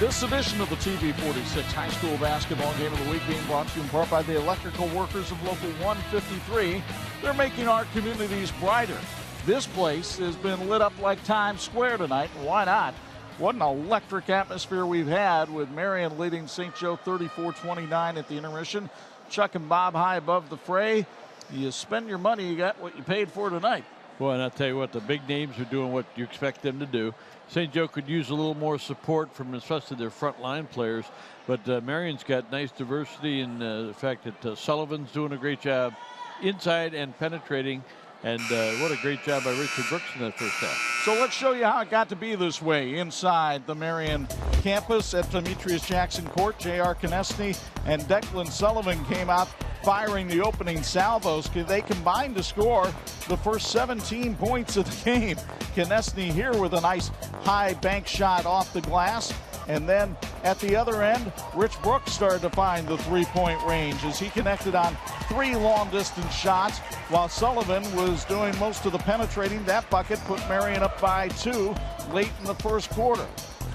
This edition of the TV-46 High School Basketball Game of the Week being brought to you in part by the electrical workers of Local 153. They're making our communities brighter. This place has been lit up like Times Square tonight. Why not? What an electric atmosphere we've had with Marian leading St. Joe 34-29 at the intermission. Chuck and Bob high above the fray. You spend your money, you got what you paid for tonight. Boy, and I'll tell you what, the big names are doing what you expect them to do. St. Joe could use a little more support from especially their front line players, but Marian's got nice diversity in the fact that Sullivan's doing a great job inside and penetrating, and what a great job by Richard Brooks in that first half. So let's show you how it got to be this way inside the Marian campus at Demetrius Jackson Court. J.R. Konechny and Declan Sullivan came out firing the opening salvos. They combined to score the first 17 points of the game. Konechny here with a nice high bank shot off the glass. And then at the other end, Rich Brooks started to find the three-point range as he connected on 3 long-distance shots while Sullivan was doing most of the penetrating. That bucket put Marian up by 2 late in the first quarter.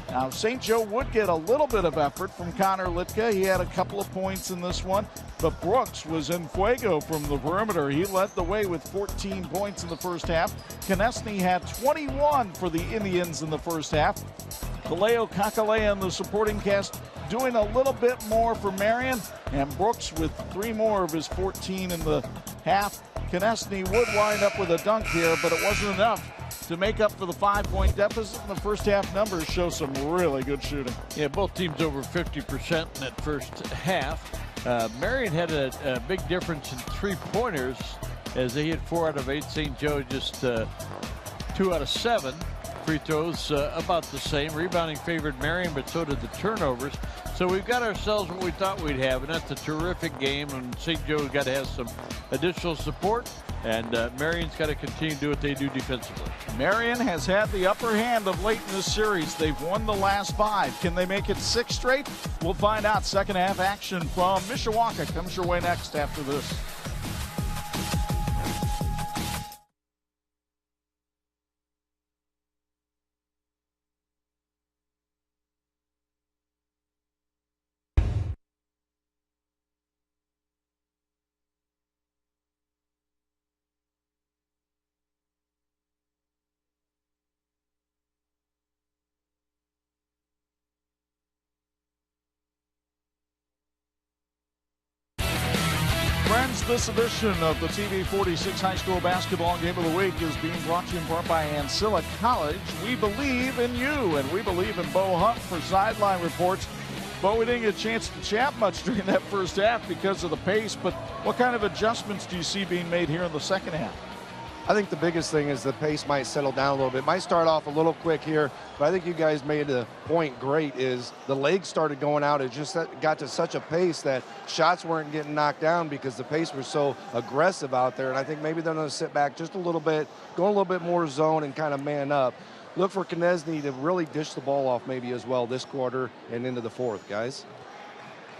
Now, St. Joe would get a little bit of effort from Connor Litka. He had a couple of points in this one, but Brooks was en fuego from the perimeter. He led the way with 14 points in the first half. Konechny had 21 for the Indians in the first half. Kaleo Kakalea and the supporting cast doing a little bit more for Marian, and Brooks with 3 more of his 14 in the half. Konechny would wind up with a dunk here, but it wasn't enough to make up for the 5-point deficit. In the first half numbers show some really good shooting. Yeah, both teams over 50% in that first half. Marian had a big difference in 3-pointers as they hit 4 out of 8. St. Joe just 2 out of 7. Free throws about the same. Rebounding favored Marian, but so did the turnovers. So we've got ourselves what we thought we'd have, and that's a terrific game. And St. Joe's got to have some additional support, and Marian's got to continue to do what they do defensively. Marian has had the upper hand of late in this series. They've won the last 5. Can they make it 6 straight? We'll find out. Second half action from Mishawaka comes your way next after this. Friends, this edition of the TV-46 High School Basketball Game of the Week is being brought to you in part by Ancilla College. We believe in you, and we believe in Bo Hunt for sideline reports. Bo, we didn't get a chance to chat much during that first half because of the pace, but what kind of adjustments do you see being made here in the second half? I think the biggest thing is the pace might settle down a little bit. Might start off a little quick here, but I think you guys made the point great is the legs started going out. It just got to such a pace that shots weren't getting knocked down because the pace was so aggressive out there. And I think maybe they're going to sit back just a little bit, go a little bit more zone and kind of man up. Look for Konechny to really dish the ball off maybe as well this quarter and into the fourth, guys.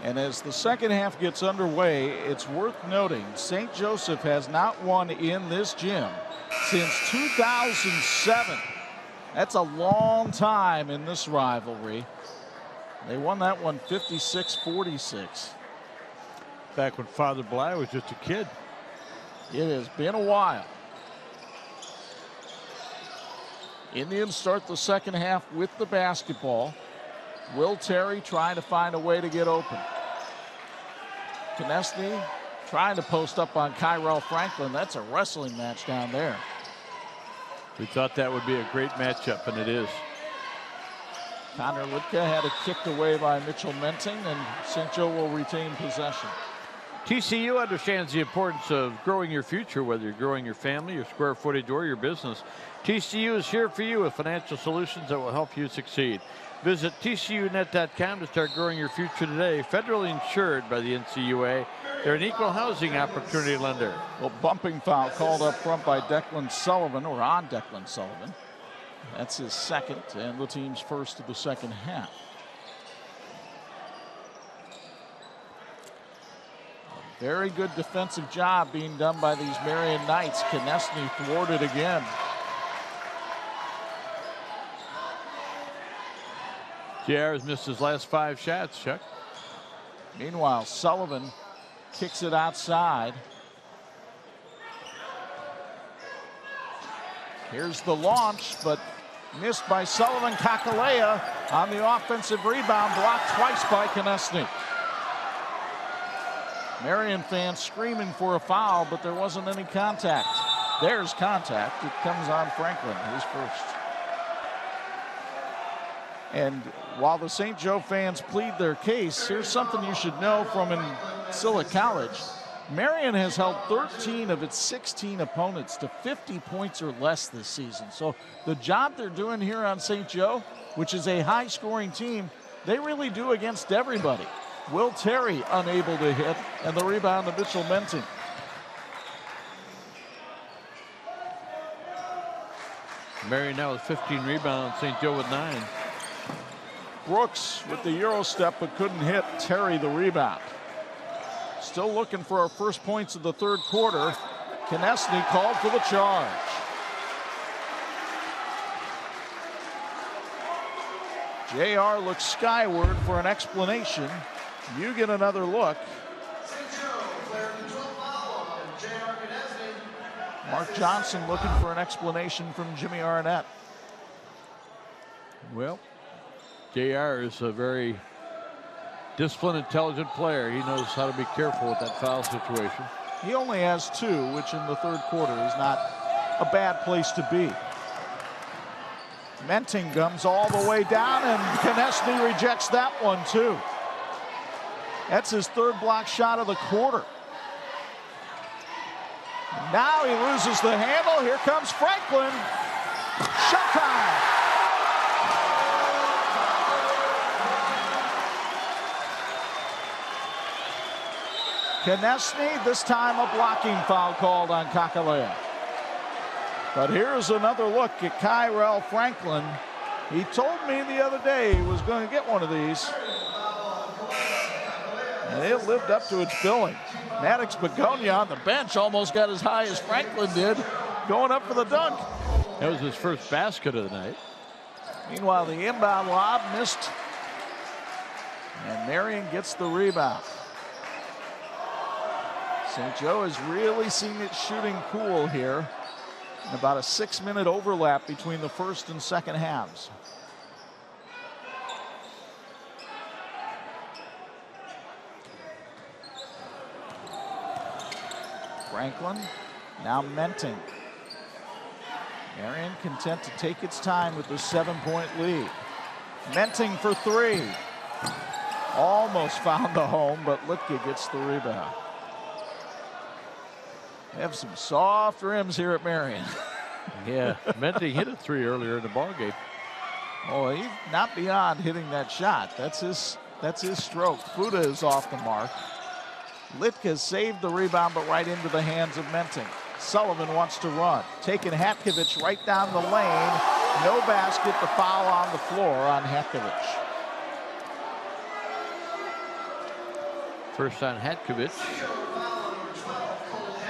And as the second half gets underway, it's worth noting St. Joseph has not won in this gym since 2007. That's a long time in this rivalry. They won that one 56-46. Back when Father Bly was just a kid. It has been a while. Indians start the second half with the basketball. Will Terry trying to find a way to get open. Konechny trying to post up on Kyrell Franklin. That's a wrestling match down there. We thought that would be a great matchup, and it is. Connor Litka had it kicked away by Mitchell Menting, and St. Joe will retain possession. TCU understands the importance of growing your future, whether you're growing your family, your square footage, or your business. TCU is here for you with financial solutions that will help you succeed. Visit TCUnet.com to start growing your future today. Federally insured by the NCUA. They're an equal housing opportunity lender. Well, bumping foul called up front by Declan Sullivan, or on Declan Sullivan. That's his second and the team's first of the second half. A very good defensive job being done by these Marian Knights. Konechny thwarted again. JR has missed his last 5 shots, Chuck. Meanwhile, Sullivan kicks it outside. Here's the launch, but missed by Sullivan. Kakalea on the offensive rebound, blocked twice by Konechny. Marian fans screaming for a foul, but there wasn't any contact. There's contact. It comes on Franklin. He's first. And while the St. Joe fans plead their case, here's something you should know from Silla College. Marian has held 13 of its 16 opponents to 50 points or less this season. So the job they're doing here on St. Joe, which is a high-scoring team, they really do against everybody. Will Terry unable to hit, and the rebound to Mitchell Menting. Marian now with 15 rebounds, St. Joe with 9. Brooks with the Euro step, but couldn't hit Terry the rebound. Still looking for our first points of the third quarter. Konechny called for the charge. JR looks skyward for an explanation. You get another look. Mark Johnson looking for an explanation from Jimmy Arnett. Well, JR is a very disciplined, intelligent player. He knows how to be careful with that foul situation. He only has 2, which in the third quarter is not a bad place to be. Menting comes all the way down, and Konechny rejects that one too. That's his third block shot of the quarter. Now he loses the handle. Here comes Franklin. Shot time. Konechny, this time a blocking foul called on Kakalea. But here's another look at Kyrell Franklin. He told me the other day he was going to get one of these. And it lived up to its billing. Maddox Begonia on the bench almost got as high as Franklin did, going up for the dunk. That was his first basket of the night. Meanwhile, the inbound lob missed. And Marian gets the rebound. St. Joe has really seen its shooting cool here. And about a 6-minute overlap between the first and second halves. Franklin, now Menting. Marian content to take its time with the 7-point lead. Menting for 3. Almost found the home, but Litka gets the rebound. They have some soft rims here at Marian. Yeah, Menting hit a 3 earlier in the ballgame. Oh, he's not beyond hitting that shot. That's his stroke. Fuda is off the mark. Litka saved the rebound, but right into the hands of Menting. Sullivan wants to run. Taking Hatkovich right down the lane. No basket, the foul on the floor on Hatkovich. First on Hatkovich.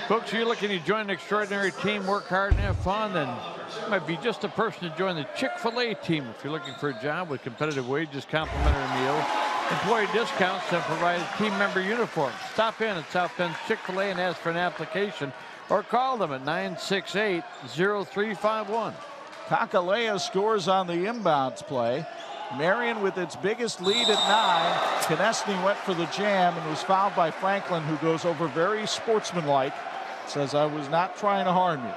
Folks, you're looking to join an extraordinary team, work hard and have fun, then you might be just the person to join the Chick-fil-A team. If you're looking for a job with competitive wages, complimentary meals, employee discounts, and provide team member uniforms, stop in at South Bend's Chick-fil-A and ask for an application or call them at 968-0351. Kakalea scores on the inbounds play. Marian with its biggest lead at 9. Konechny went for the jam and was fouled by Franklin, who goes over very sportsmanlike. Says, I was not trying to harm you.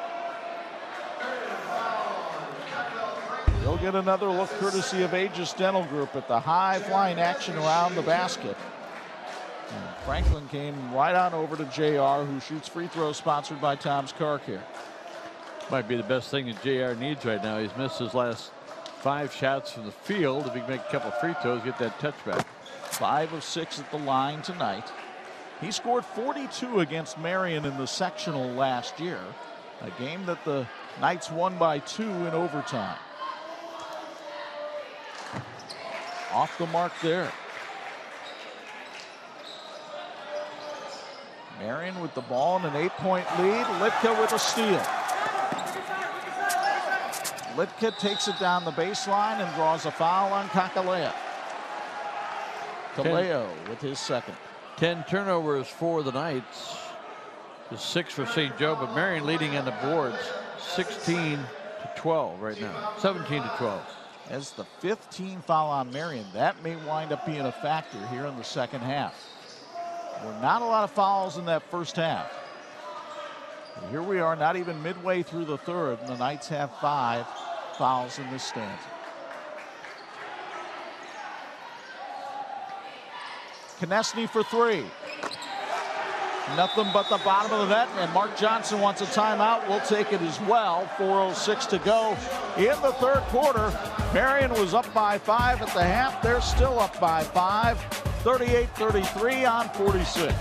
They'll get another look courtesy of Aegis Dental Group at the high-flying action around the basket. And Franklin came right on over to JR, who shoots free throws sponsored by Tom's Car Care. Might be the best thing that JR needs right now. He's missed his last 5 shots from the field. If he can make a couple free throws, get that touchback. 5 of 6 at the line tonight. He scored 42 against Marian in the sectional last year, a game that the Knights won by 2 in overtime. Off the mark there. Marian with the ball and an 8-point lead. Litka with a steal. Litka takes it down the baseline and draws a foul on Kakalea. Kaleo with his second. 10 turnovers for the Knights. Just 6 for St. Joe, but Marian leading on the boards 16 to 12 right now. 17 to 12. As the 5th team foul on Marian, that may wind up being a factor here in the second half. There were not a lot of fouls in that first half. And here we are, not even midway through the third, and the Knights have 5 fouls in this stanza. Konechny for 3. Nothing but the bottom of the net, and Mark Johnson wants a timeout. We'll take it as well. 4:06 to go in the third quarter. Marian was up by 5 at the half. They're still up by 5. 38-33 on 46.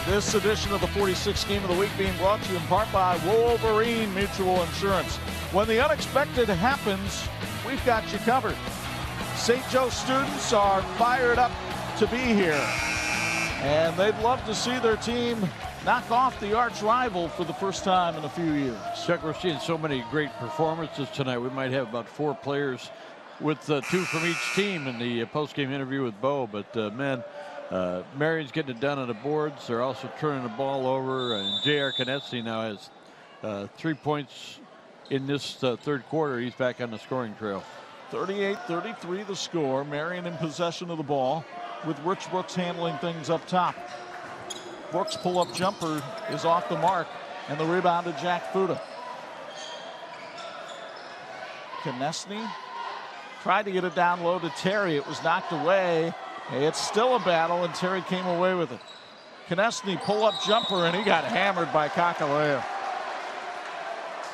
This edition of the 46 Game of the Week being brought to you in part by Wolverine Mutual Insurance. When the unexpected happens, we've got you covered. St. Joe students are fired up to be here, and they'd love to see their team knock off the arch rival for the first time in a few years. Chuck, we're seeing so many great performances tonight. We might have about 4 players with 2 from each team in the post-game interview with Bo, but man, Marian's getting it done on the boards. They're also turning the ball over, and J.R. Konechny now has 3 points in this third quarter. He's back on the scoring trail. 38-33 the score. Marian in possession of the ball with Rich Brooks handling things up top. Brooks' pull-up jumper is off the mark, and the rebound to Jack Fuda. Konechny tried to get it down low to Terry. It was knocked away. It's still a battle, and Terry came away with it. Konechny pull-up jumper, and he got hammered by Kakaleo.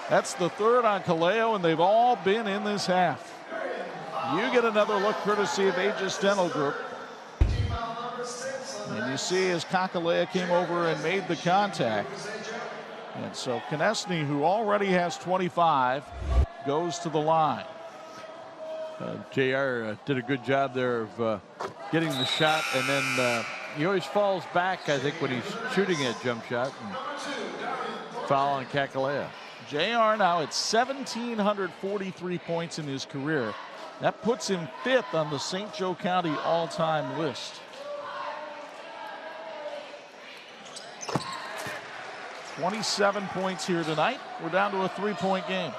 That's the third on Kaleo, and they've all been in this half. You get another look courtesy of Aegis Dental Group. And you see as Kakaleo came over and made the contact. And so Konechny, who already has 25, goes to the line. JR did a good job there of getting the shot, and then he always falls back, I think, when he's shooting that jump shot. And foul on Kakalea. JR now at 1,743 points in his career. That puts him 5th on the St. Joe County all-time list. $27 points here tonight. We're down to a 3-point game.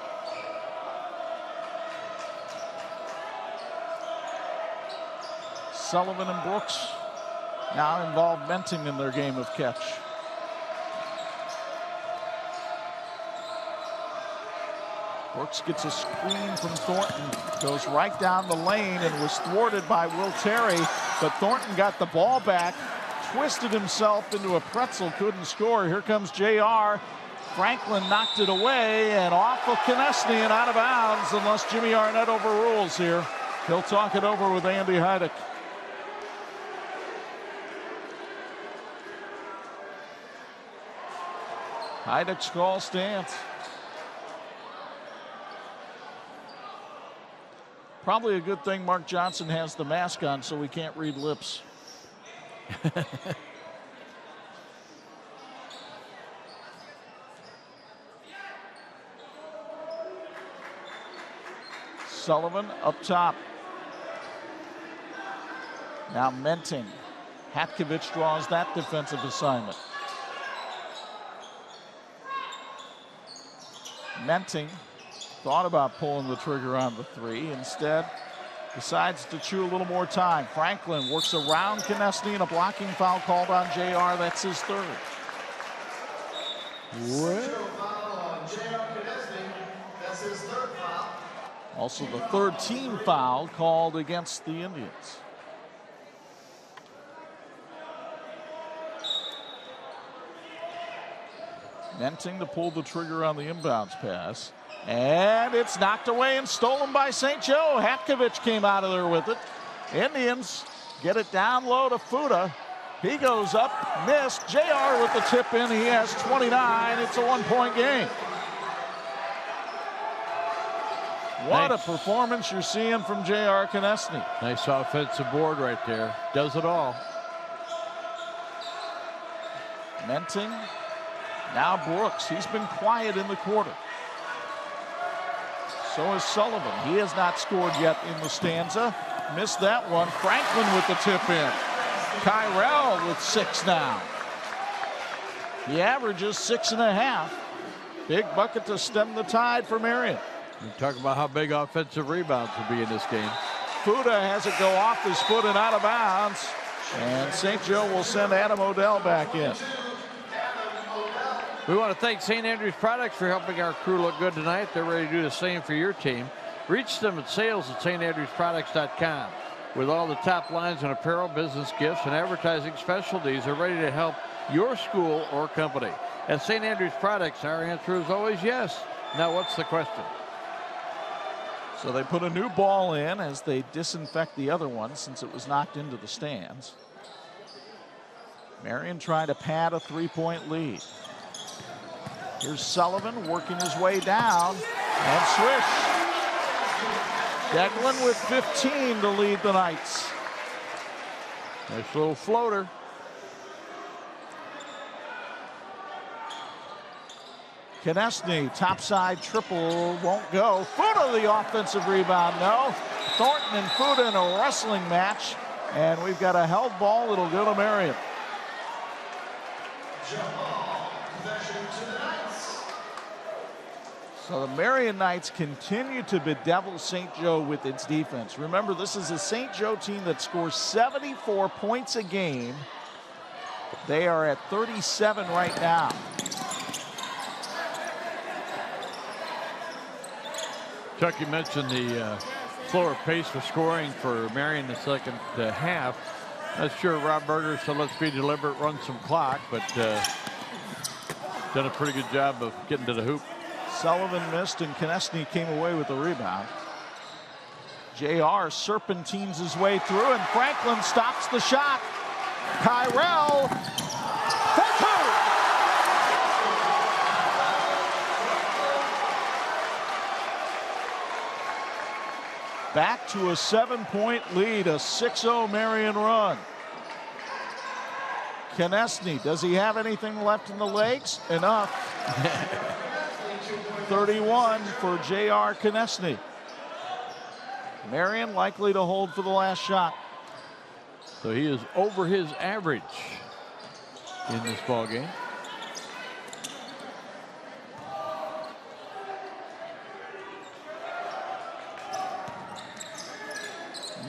Sullivan and Brooks now involve Menting in their game of catch. Brooks gets a screen from Thornton, goes right down the lane and was thwarted by Will Terry, but Thornton got the ball back, twisted himself into a pretzel, couldn't score. Here comes JR. Franklin knocked it away and off of Konechny and out of bounds unless Jimmy Arnett overrules here. He'll talk it over with Andy Heidick. Heidick's call stands. Probably a good thing Mark Johnson has the mask on so we can't read lips. Sullivan up top. Now Menting. Hatkovich draws that defensive assignment. Menting thought about pulling the trigger on the 3. Instead, decides to chew a little more time. Franklin works around Konechny and a blocking foul called on JR. That's his 3rd. That's his 3rd foul. Also the 3rd team foul called against the Indians. Menting to pull the trigger on the inbounds pass. And it's knocked away and stolen by St. Joe. Hatkovich came out of there with it. Indians get it down low to Fuda. He goes up, missed. JR with the tip in. He has 29. It's a 1-point game. What Thanks. a performance you're seeing from J.R. Konechny. Nice offensive board right there. Does it all. Menting. Now Brooks. He's been quiet in the quarter. So is Sullivan. He has not scored yet in the stanza. Missed that one. Franklin with the tip in. Kyrell with 6 now. He averages 6.5. Big bucket to stem the tide for Marian. We talk about how big offensive rebounds will be in this game. Fuda has it go off his foot and out of bounds. And St. Joe will send Adam Odell back in. We want to thank St. Andrews Products for helping our crew look good tonight. They're ready to do the same for your team. Reach them at sales@standrewsproducts.com. With all the top lines in apparel, business gifts, and advertising specialties, they're ready to help your school or company. At St. Andrews Products, our answer is always yes. Now, what's the question? So they put a new ball in as they disinfect the other one since it was knocked into the stands. Marian trying to pad a 3-point lead. Here's Sullivan working his way down and swish. Declan with 15 to lead the Knights. Nice little floater. Konechny, topside triple, won't go. Fuda the offensive rebound, no. Thornton and Fuda in a wrestling match. And we've got a held ball that'll go to Marian. So the Marian Knights continue to bedevil St. Joe with its defense. Remember, this is a St. Joe team that scores 74 points a game. They are at 37 right now. Chuck, you mentioned the slower pace of scoring for Marian in the second half. Not sure Rob Berger said let's be deliberate, run some clock, but done a pretty good job of getting to the hoop. Sullivan missed and Konechny came away with the rebound. JR serpentines his way through and Franklin stops the shot. Kyrell for 2. Back to a 7-point lead, a 6-0 Marian run. Konechny, does he have anything left in the legs? Enough. 31 for J.R. Konechny. Marian likely to hold for the last shot. So he is over his average in this ball game.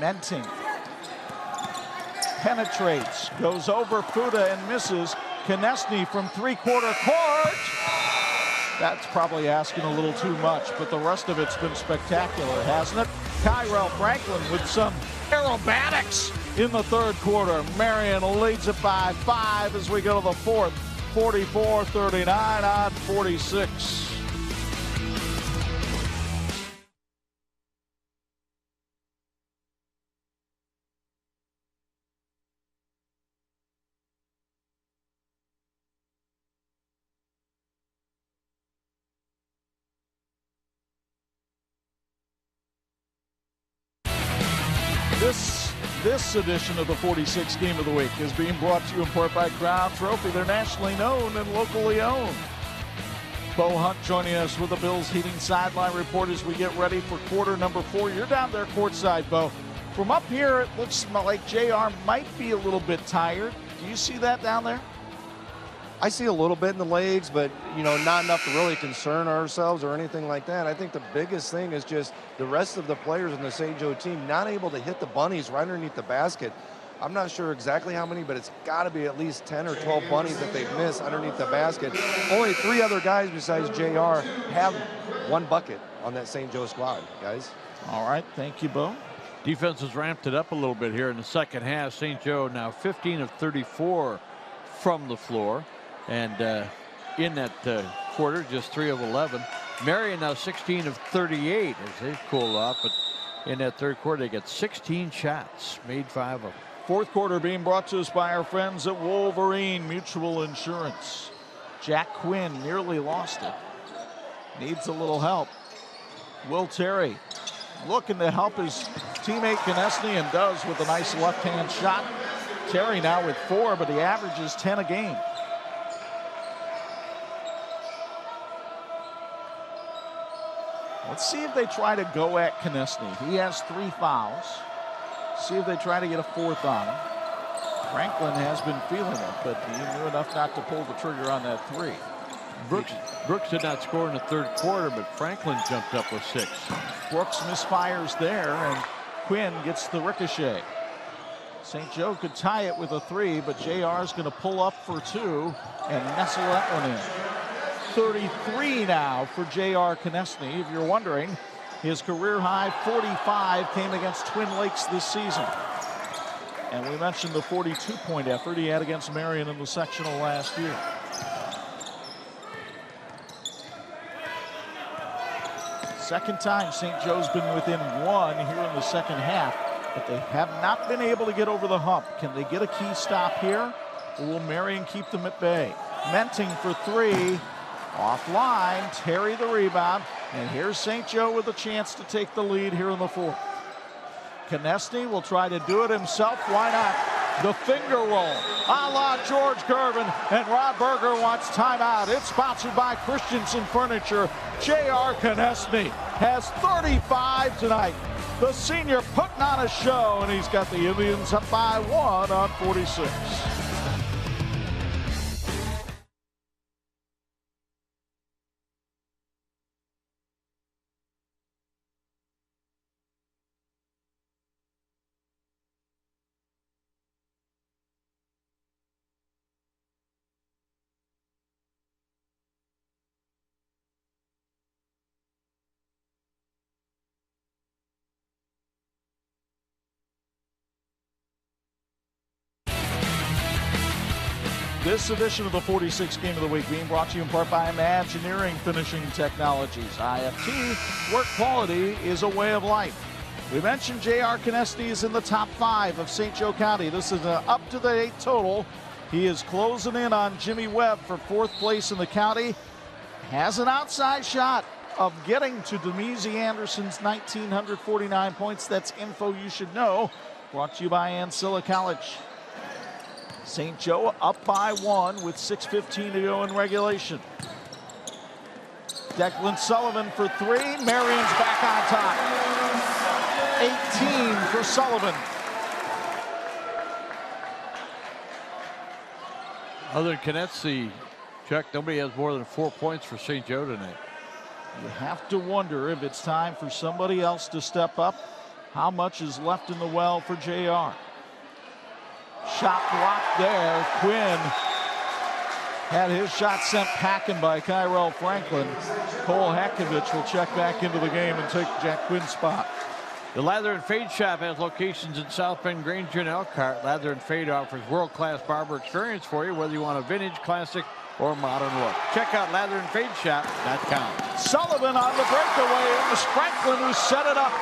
Menting penetrates, goes over Fuda and misses. Konechny from 3-quarter court. That's probably asking a little too much, but the rest of it's been spectacular, hasn't it? Kyrell Franklin with some aerobatics in the 3rd quarter. Marian leads it by 5 as we go to the 4th. 44-39 on 46. This edition of the 46 Game of the Week is being brought to you in part by Crown Trophy. They're nationally known and locally owned. Bo Hunt joining us with the Bills Heating Sideline Report as we get ready for quarter number 4. You're down there courtside, Bo. From up here, it looks like JR might be a little bit tired. Do you see that down there? I see a little bit in the legs, but, not enough to really concern ourselves or anything like that. I think the biggest thing is just the rest of the players in the St. Joe team not able to hit the bunnies right underneath the basket. I'm not sure exactly how many, but it's got to be at least 10 or 12 bunnies that they've missed underneath the basket. Only 3 other guys besides JR have 1 bucket on that St. Joe squad, guys. All right, thank you, Bo. Defense has ramped it up a little bit here in the second half. St. Joe now 15 of 34 from the floor. And in that quarter, just 3 of 11. Marian now 16 of 38 as they've cooled off. But in that 3rd quarter, they got 16 shots, made 5 of them. 4th quarter being brought to us by our friends at Wolverine Mutual Insurance. Jack Quinn nearly lost it. Needs a little help. Will Terry looking to help his teammate Konechny, and does with a nice left-hand shot. Terry now with 4, but he averages 10 a game. Let's see if they try to go at Konechny. He has 3 fouls. See if they try to get a 4th on him. Franklin has been feeling it, but he knew enough not to pull the trigger on that 3. Brooks did not score in the 3rd quarter, but Franklin jumped up with 6. Brooks misfires there, and Quinn gets the ricochet. St. Joe could tie it with a 3, but JR is going to pull up for 2 and nestle that one in. 33 now for J.R. Konechny. If you're wondering, his career high 45 came against Twin Lakes this season. And we mentioned the 42-point effort he had against Marian in the sectional last year. Second time St. Joe's been within 1 here in the second half, but they have not been able to get over the hump. Can they get a key stop here, or will Marian keep them at bay? Menting for 3. Offline, Terry the rebound, and here's St. Joe with a chance to take the lead here in the 4th. Konechny will try to do it himself. Why not? The finger roll, a la George Gervin, and Rob Berger wants timeout. It's sponsored by Christensen Furniture. J.R. Konechny has 35 tonight. The senior putting on a show, and he's got the Indians up by 1 on 46. This edition of the 46 Game of the Week being brought to you in part by Imagineering Finishing Technologies. IFT, work quality is a way of life. We mentioned J.R. Konechny is in the top 5 of St. Joe County. This is an up-to-date total. He is closing in on Jimmy Webb for 4th place in the county. Has an outside shot of getting to Demese Anderson's 1,949 points. That's info you should know. Brought to you by Ancilla College. St. Joe up by 1 with 6:15 to go in regulation. Declan Sullivan for 3. Marian's back on top. 18 for Sullivan. Other than Konechny, Chuck, nobody has more than 4 points for St. Joe tonight. You have to wonder if it's time for somebody else to step up. How much is left in the well for JR? Shot blocked there. Quinn had his shot sent packing by Kyrell Franklin. Cole Hakovich will check back into the game and take Jack Quinn's spot. The Lather and Fade Shop has locations in South Bend, Granger, and Elkhart. Lather and Fade offers world-class barber experience for you, whether you want a vintage, classic, or modern look. Check out latherandfadeshop.com. Sullivan on the breakaway. It was Franklin who set it up.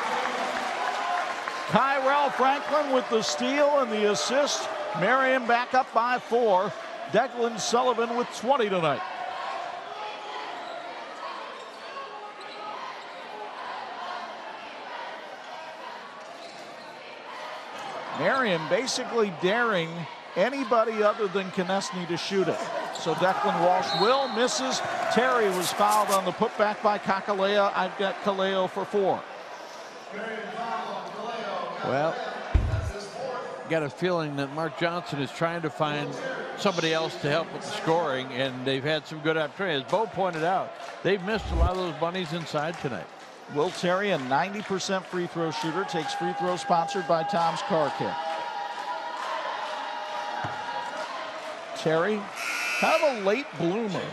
Kyrell Franklin with the steal and the assist. Marian back up by 4. Declan Sullivan with 20 tonight. Marian basically daring anybody other than Konechny to shoot it. So Declan Walsh will, misses. Terry was fouled on the putback by Kakalea. I've got Kaleo for 4. Well, got a feeling that Mark Johnson is trying to find somebody else to help with the scoring, and they've had some good opportunities. As Bo pointed out, they've missed a lot of those bunnies inside tonight. Will Terry, a 90% free throw shooter, takes free throw sponsored by Tom's Car Care. Terry, kind of a late bloomer.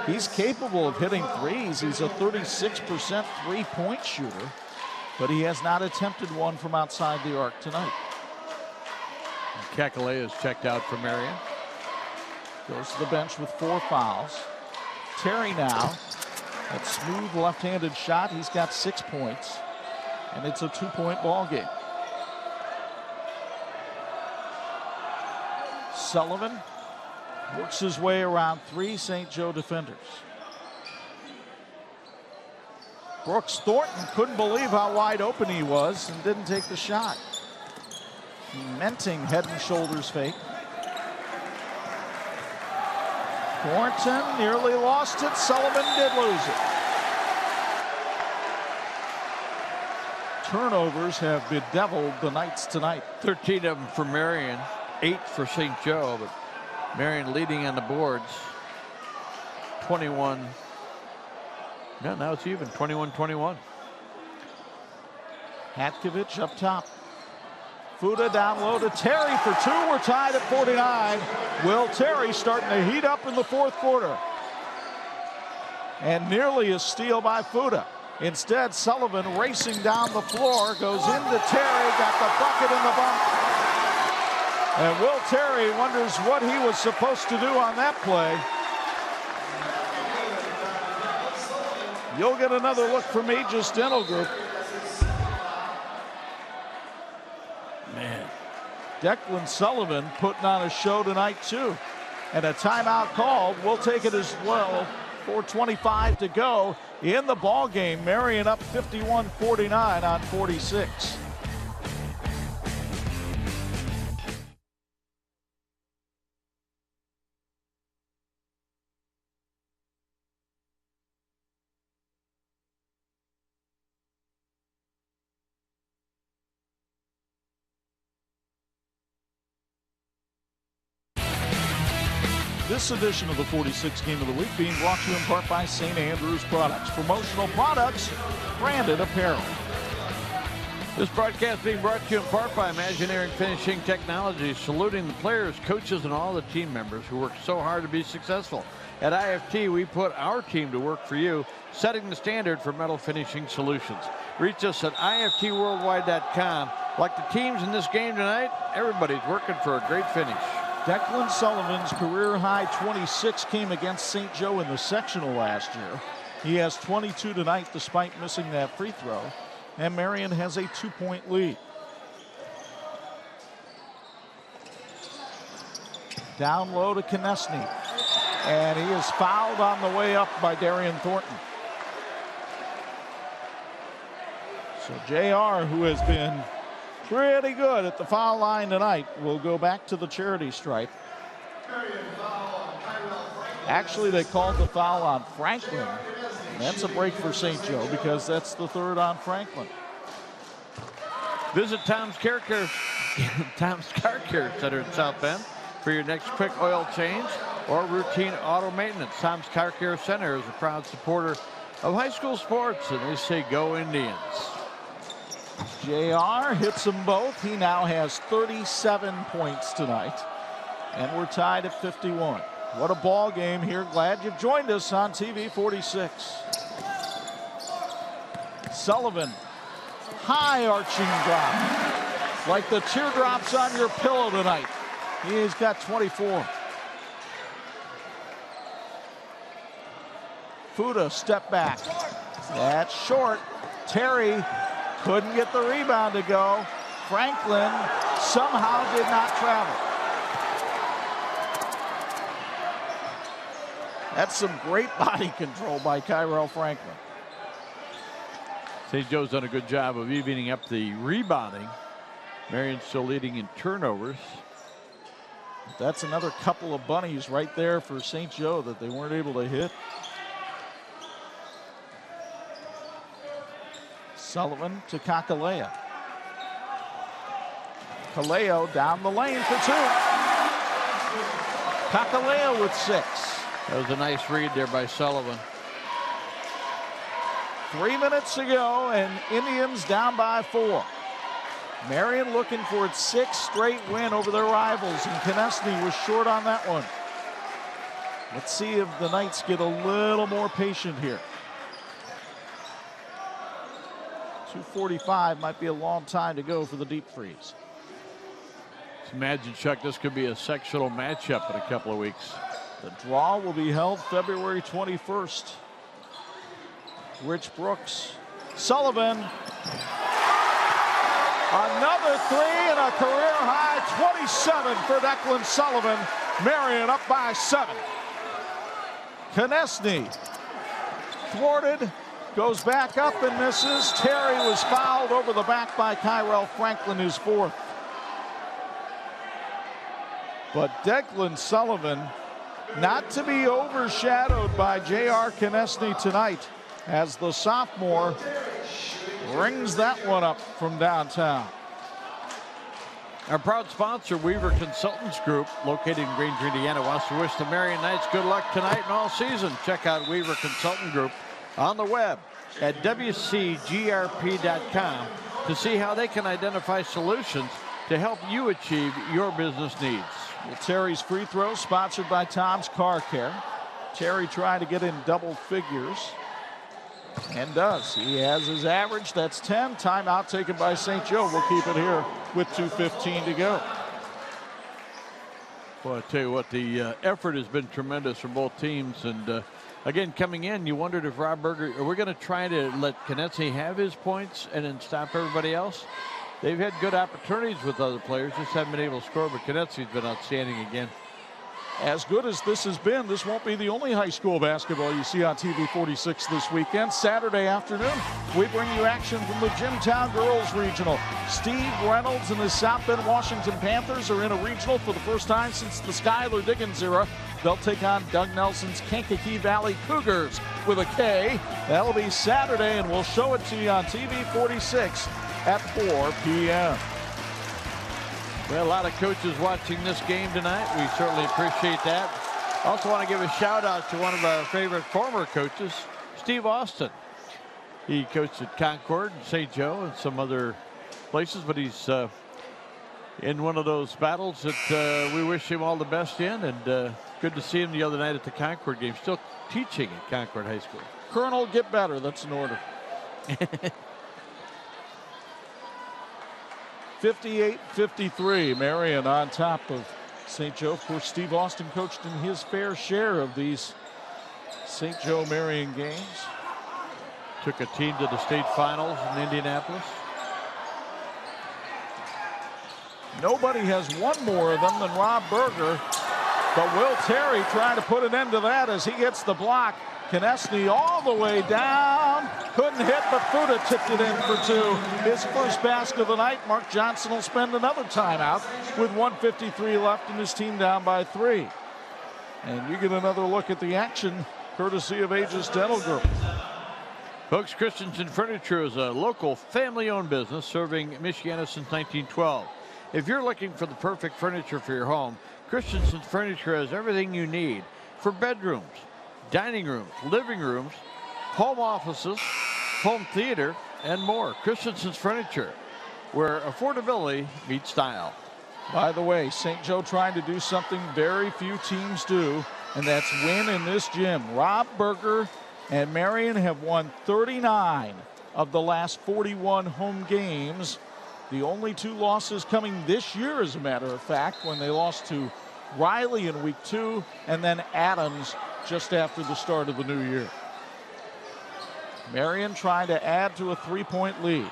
He's capable of hitting threes. He's a 36% three-point shooter, but he has not attempted one from outside the arc tonight. Kakalea is checked out for Marian. Goes to the bench with 4 fouls. Terry now, that smooth left-handed shot, he's got 6 points, and it's a 2-point ball game. Sullivan works his way around 3 St. Joe defenders. Brooks Thornton couldn't believe how wide open he was and didn't take the shot. Menting head and shoulders fake. Thornton nearly lost it. Sullivan did lose it. Turnovers have bedeviled the Knights tonight. 13 of them for Marian, 8 for St. Joe, but Marian leading on the boards. 21. Yeah, now it's even, 21-21. Hatkovich up top. Fuda down low to Terry for 2. We're tied at 49. Will Terry starting to heat up in the fourth quarter. And nearly a steal by Fuda. Instead, Sullivan racing down the floor, goes into Terry, got the bucket in the bump. And Will Terry wonders what he was supposed to do on that play. You'll get another look from Aegis Dental Group. Man. Declan Sullivan putting on a show tonight too. And a timeout called. We'll take it as well. 4:25 to go in the ball game. Marian up 51-49 on 46. This edition of the 46 Game of the Week being brought to you in part by St. Andrews Products. Promotional products, branded apparel. This broadcast being brought to you in part by Imagineering Finishing Technologies, saluting the players, coaches, and all the team members who work so hard to be successful. At IFT, we put our team to work for you, setting the standard for metal finishing solutions. Reach us at iftworldwide.com. Like the teams in this game tonight, everybody's working for a great finish. Declan Sullivan's career-high 26 came against St. Joe in the sectional last year. He has 22 tonight despite missing that free throw. And Marian has a 2-point lead. Down low to Konechny. And he is fouled on the way up by Darian Thornton. So JR, who has been pretty good at the foul line tonight, will go back to the charity stripe. Actually, they called the foul on Franklin. And that's a break for St. Joe because that's the third on Franklin. Visit Tom's Car Care Center in South Bend for your next quick oil change or routine auto maintenance. Tom's Car Care Center is a proud supporter of high school sports, and they say go Indians. JR hits them both. He now has 37 points tonight. And we're tied at 51. What a ball game here. Glad you've joined us on TV-46. Sullivan, high arching drop. Like the teardrops on your pillow tonight. He's got 24. Fuda, step back. That's short. Terry couldn't get the rebound to go. Franklin somehow did not travel. That's some great body control by Kyrell Franklin. St. Joe's done a good job of evening up the rebounding. Marian's still leading in turnovers. That's another couple of bunnies right there for St. Joe that they weren't able to hit. Sullivan to Kakalea. Kaleo down the lane for 2. Kakalea with 6. That was a nice read there by Sullivan. 3 minutes to go, and Indians down by 4. Marian looking for its 6th straight win over their rivals, and Konechny was short on that one. Let's see if the Knights get a little more patient here. 2:45 might be a long time to go for the deep freeze. Just imagine, Chuck, this could be a sectional matchup in a couple of weeks. The draw will be held February 21st. Rich Brooks. Sullivan. Another 3 and a career high 27 for Declan Sullivan. Marian up by 7. Konechny thwarted Goes back up and misses. Terry was fouled over the back by Kyrell Franklin, his fourth. But Declan Sullivan, not to be overshadowed by J.R. Konechny tonight, as the sophomore rings that one up from downtown. Our proud sponsor, Weaver Consultants Group, located in Granger, Indiana, wants to wish the Marian Knights good luck tonight and all season. Check out Weaver Consultant Group on the web at wcgrp.com to see how they can identify solutions to help you achieve your business needs. Well, Terry's free throw sponsored by Tom's Car Care. Terry trying to get in double figures and does. He has his average. That's 10. Timeout taken by St. Joe. We'll keep it here with 2:15 to go. Well, I tell you what, the effort has been tremendous from both teams. And again, coming in, you wondered if Rob Berger, are we going to try to let Konechny have his points and then stop everybody else? They've had good opportunities with other players, just haven't been able to score, but Konechny's been outstanding again. As good as this has been, this won't be the only high school basketball you see on TV-46 this weekend. Saturday afternoon, we bring you action from the Jimtown Girls Regional. Steve Reynolds and the South Bend Washington Panthers are in a regional for the first time since the Skylar Diggins era. They'll take on Doug Nelson's Kankakee Valley Cougars with a K. That'll be Saturday, and we'll show it to you on TV-46 at 4 p.m. Well, a lot of coaches watching this game tonight. We certainly appreciate that. Also want to give a shout out to one of our favorite former coaches, Steve Austin. He coached at Concord and St. Joe and some other places, but he's in one of those battles that we wish him all the best in, and good to see him the other night at the Concord game, still teaching at Concord High School. Colonel, get better. That's an order. 58-53, Marian on top of St. Joe. Of course, Steve Austin coached in his fair share of these St. Joe Marian games. Took a team to the state finals in Indianapolis. Nobody has won more of them than Rob Berger, but Will Terry trying to put an end to that as he gets the block. Konechny all the way down. Couldn't hit, but Fuda tipped it in for two. His first basket of the night. Mark Johnson will spend another timeout with 1:53 left and his team down by 3. And you get another look at the action courtesy of Aegis Dental Group. Folks, Christensen Furniture is a local family-owned business serving Michiana since 1912. If you're looking for the perfect furniture for your home, Christensen Furniture has everything you need for bedrooms, dining rooms, living rooms, home offices, home theater, and more. Christensen's Furniture, where affordability meets style. By the way, St. Joe trying to do something very few teams do, and that's win in this gym. Rob Berger and Marian have won 39 of the last 41 home games. The only 2 losses coming this year, as a matter of fact, when they lost to Riley in week 2 and then Adams just after the start of the new year. Marian trying to add to a 3-point lead.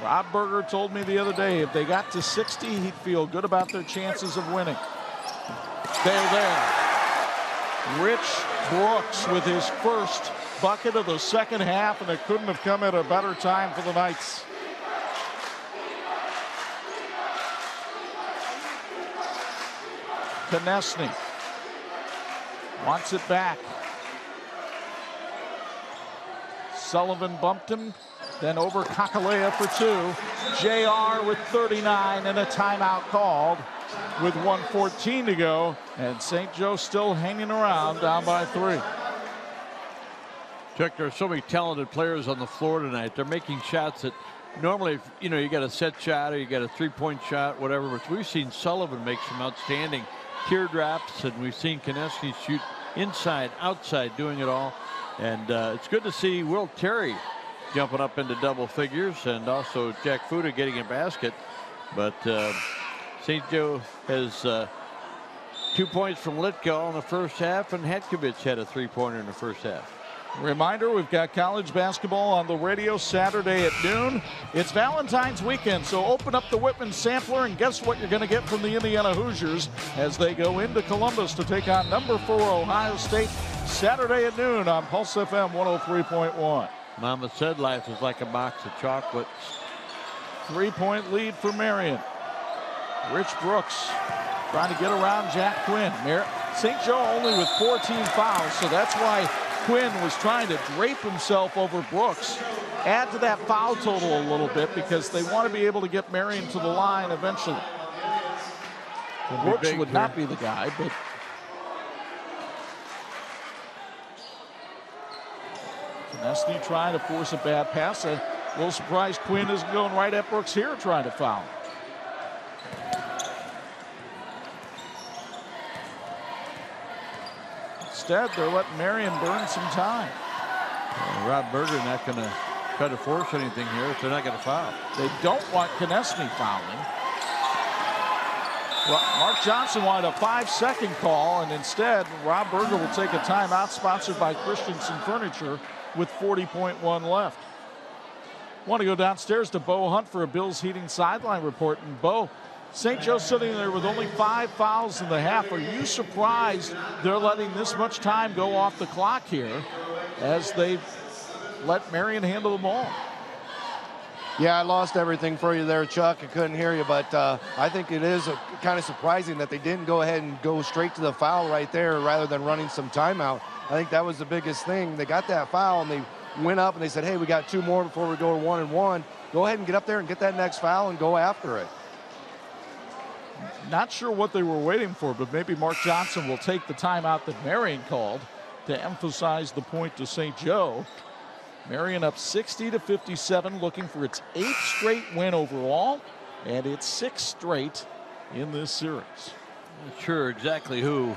Rob Berger told me the other day if they got to 60, he'd feel good about their chances of winning. They're there. Rich Brooks with his first bucket of the second half, and it couldn't have come at a better time for the Knights. Konechny wants it back. Sullivan bumped him, then over Kakalea for 2. JR with 39 and a timeout called with 1:14 to go, and St. Joe still hanging around down by 3. Chuck, there are so many talented players on the floor tonight. They're making shots that normally, you know, you got a set shot or you got a 3-point shot, whatever, but we've seen Sullivan make some outstanding teardrops, and we've seen Konechny shoot inside, outside, doing it all. And it's good to see Will Terry jumping up into double figures, and also Jack Fuda getting a basket. But St. Joe has 2 points from Litko in the first half, and Hetkovich had a 3-pointer in the first half. Reminder, we've got college basketball on the radio Saturday at noon. It's Valentine's weekend, so open up the Whitman sampler and guess what you're going to get from the Indiana Hoosiers as they go into Columbus to take on number 4 Ohio State Saturday at noon on Pulse FM 103.1. Mama said life is like a box of chocolates. 3-point lead for Marian. Rich Brooks trying to get around Jack Quinn. St. Joe only with 14 fouls, so that's why Quinn was trying to drape himself over Brooks. Add to that foul total a little bit because they want to be able to get Marian to the line eventually. Brooks would not be the guy, but Konechny trying to force a bad pass. A little surprised Quinn isn't going right at Brooks here trying to foul. Instead, they're letting Marian burn some time. Rob Berger not going to try to force anything here if they're not going to foul. They don't want Konechny fouling. Well, Mark Johnson wanted a 5-second call, and instead, Rob Berger will take a timeout sponsored by Christensen Furniture with 40.1 left. Want to go downstairs to Bo Hunt for a Bills Heating sideline report. And Bo, St. Joe sitting there with only 5 fouls in the half. Are you surprised they're letting this much time go off the clock here as they let Marian handle the ball? Yeah, I lost everything for you there, Chuck. I couldn't hear you, but I think it is kind of surprising that they didn't go ahead and go straight to the foul right there rather than running some timeout. I think that was the biggest thing. They got that foul, and they went up, and they said, hey, we got 2 more before we go to 1-and-1. Go ahead and get up there and get that next foul and go after it. Not sure what they were waiting for, but maybe Mark Johnson will take the timeout that Marian called to emphasize the point to St. Joe. Marian up 60-57, looking for its 8th straight win overall, and its 6th straight in this series. Not sure exactly who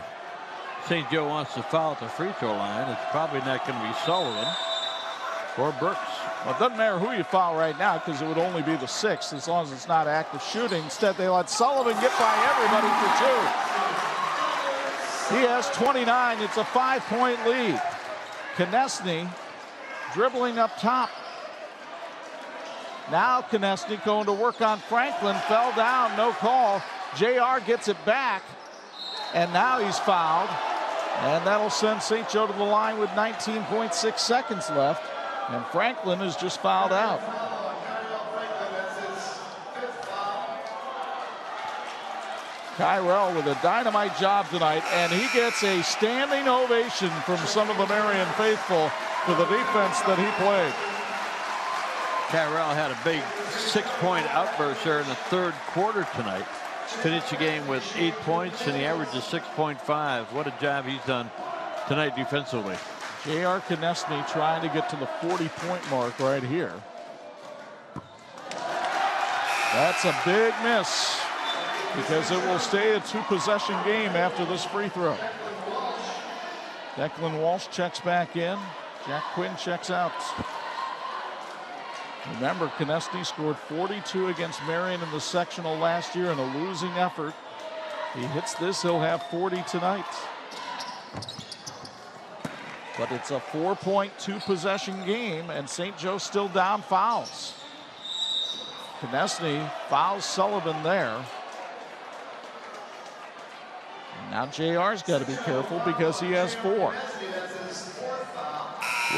St. Joe wants to foul at the free throw line. It's probably not going to be Sullivan or Brooks. Well, it doesn't matter who you foul right now because it would only be the 6th as long as it's not active shooting. Instead, they let Sullivan get by everybody for 2. He has 29. It's a 5-point lead. Konechny dribbling up top. Now Konechny going to work on Franklin. Fell down, no call. JR gets it back, and now he's fouled. And that'll send St. Joe to the line with 19.6 seconds left. And Franklin is just fouled out. Kyrell with a dynamite job tonight, and he gets a standing ovation from some of the Marian faithful for the defense that he played. Kyrell had a big 6-point outburst there in the 3rd quarter tonight. Finished the game with 8 points, and he averages 6.5. What a job he's done tonight defensively. J.R. Konechny trying to get to the 40-point mark right here. That's a big miss because it will stay a 2-possession game after this free throw. Declan Walsh checks back in. Jack Quinn checks out. Remember, Konechny scored 42 against Marian in the sectional last year in a losing effort. He hits this, he'll have 40 tonight. But it's a 4-point 2-possession game, and St. Joe still down fouls. Konechny fouls Sullivan there. And now JR's got to be careful because he has 4.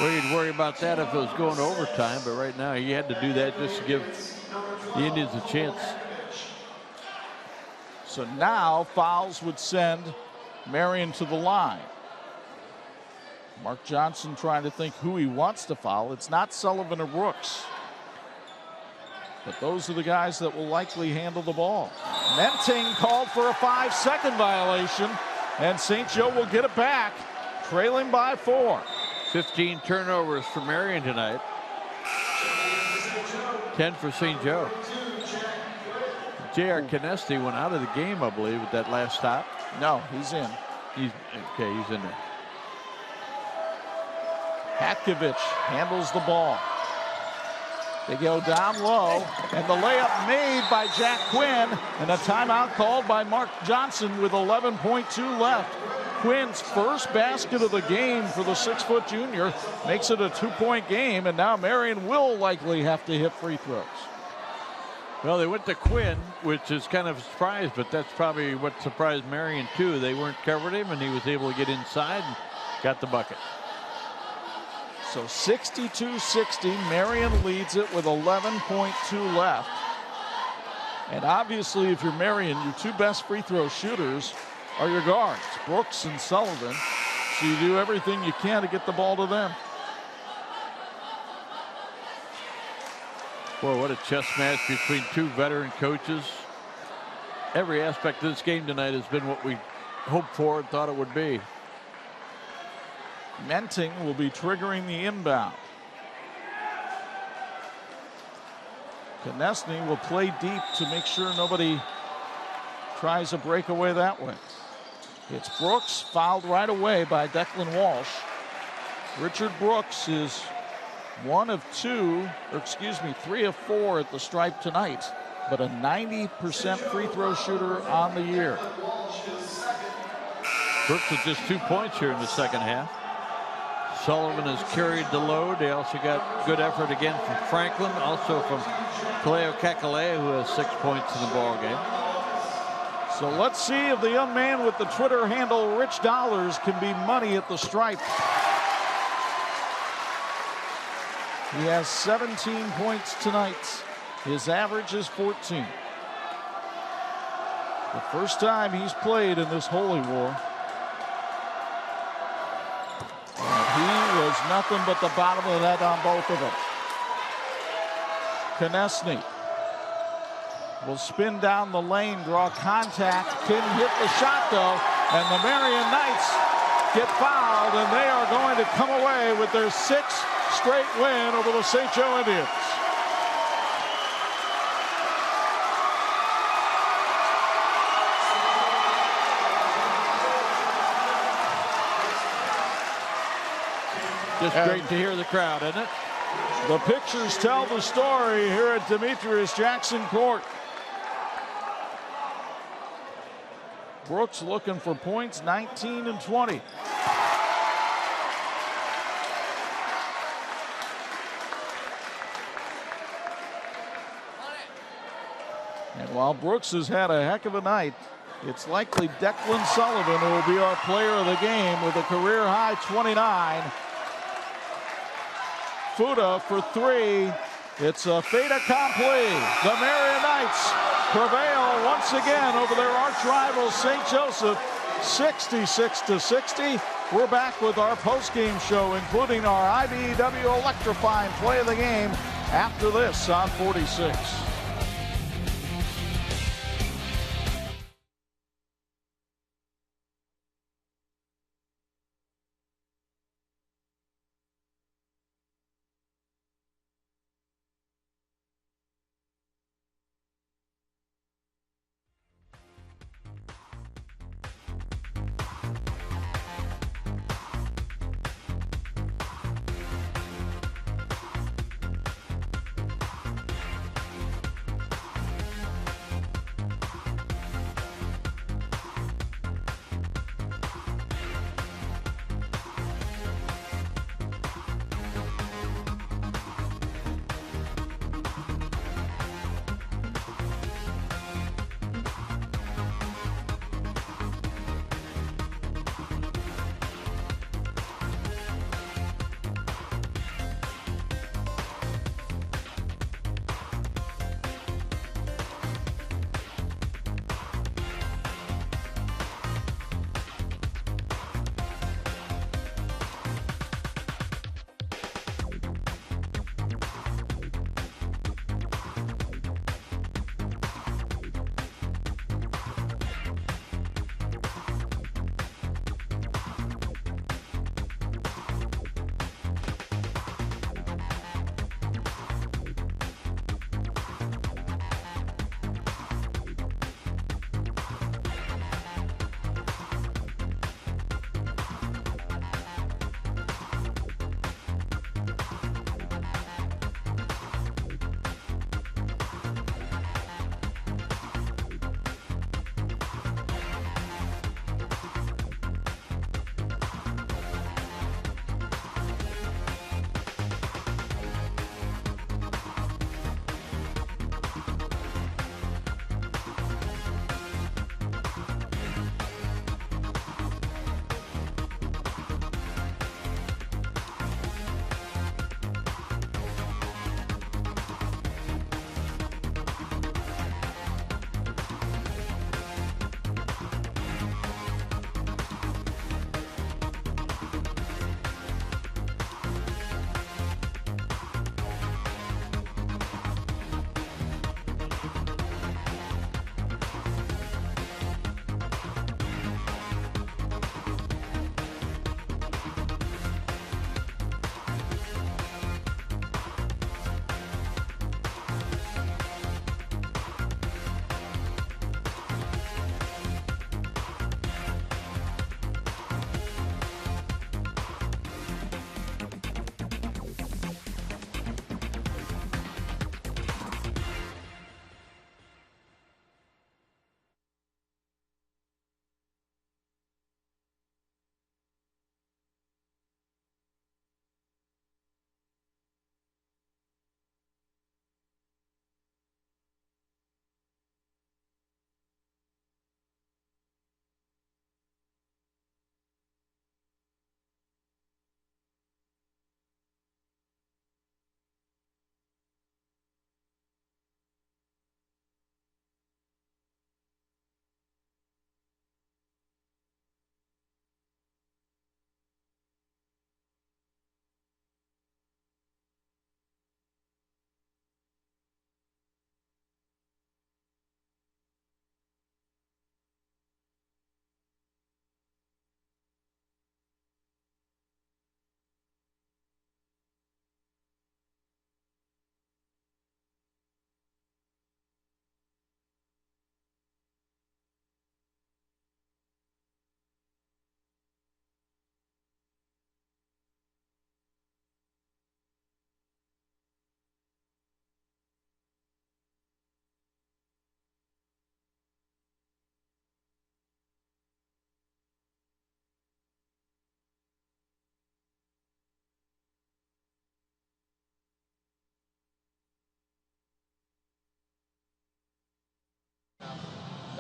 We'd worry about that if it was going to overtime, but right now he had to do that just to give the Indians a chance. So now fouls would send Marian to the line. Mark Johnson trying to think who he wants to foul. It's not Sullivan or Brooks. But those are the guys that will likely handle the ball. Menting called for a 5-second violation, and St. Joe will get it back, trailing by 4. 15 turnovers for Marian tonight. 10 for St. Joe. J.R. Konechny went out of the game, I believe, with that last stop. No, he's in. He's in there. Hatkovich handles the ball. They go down low, and the layup made by Jack Quinn, and a timeout called by Mark Johnson with 11.2 left. Quinn's first basket of the game for the 6-foot junior makes it a 2-point game, and now Marian will likely have to hit free throws. Well, they went to Quinn, which is kind of a surprise, but that's probably what surprised Marian too. They weren't covering him, and he was able to get inside and got the bucket. So 62-60, Marian leads it with 11.2 left. And obviously, if you're Marian, your two best free throw shooters are your guards, Brooks and Sullivan. So you do everything you can to get the ball to them. Boy, what a chess match between two veteran coaches. Every aspect of this game tonight has been what we hoped for and thought it would be. Menting will be triggering the inbound. Konechny will play deep to make sure nobody tries a breakaway that way. It's Brooks, fouled right away by Declan Walsh. Richard Brooks is 3 of 4 at the stripe tonight, but a 90% free throw shooter on the year. Brooks with just 2 points here in the second half. Sullivan has carried the load. They also got good effort again from Franklin, also from Kaleo Kakalea, who has 6 points in the ball game. So let's see if the young man with the Twitter handle Rich Dollars can be money at the stripe. He has 17 points tonight. His average is 14. The first time he's played in this holy war. And he was nothing but the bottom of the net on both of them. Konechny will spin down the lane, draw contact, couldn't hit the shot though, and the Marian Knights get fouled, and they are going to come away with their 6th straight win over the St. Joe Indians. Just great to hear the crowd, isn't it? The pictures tell the story here at Demetrius Jackson Court. Brooks looking for points, 19 and 20. And while Brooks has had a heck of a night, it's likely Declan Sullivan who will be our player of the game with a career-high 29. Fuda for 3. It's a fait accompli. The Marian Knights prevail once again over their arch rival St. Joseph, 66-60. We're back with our post-game show, including our IBEW electrifying play of the game after this on 46.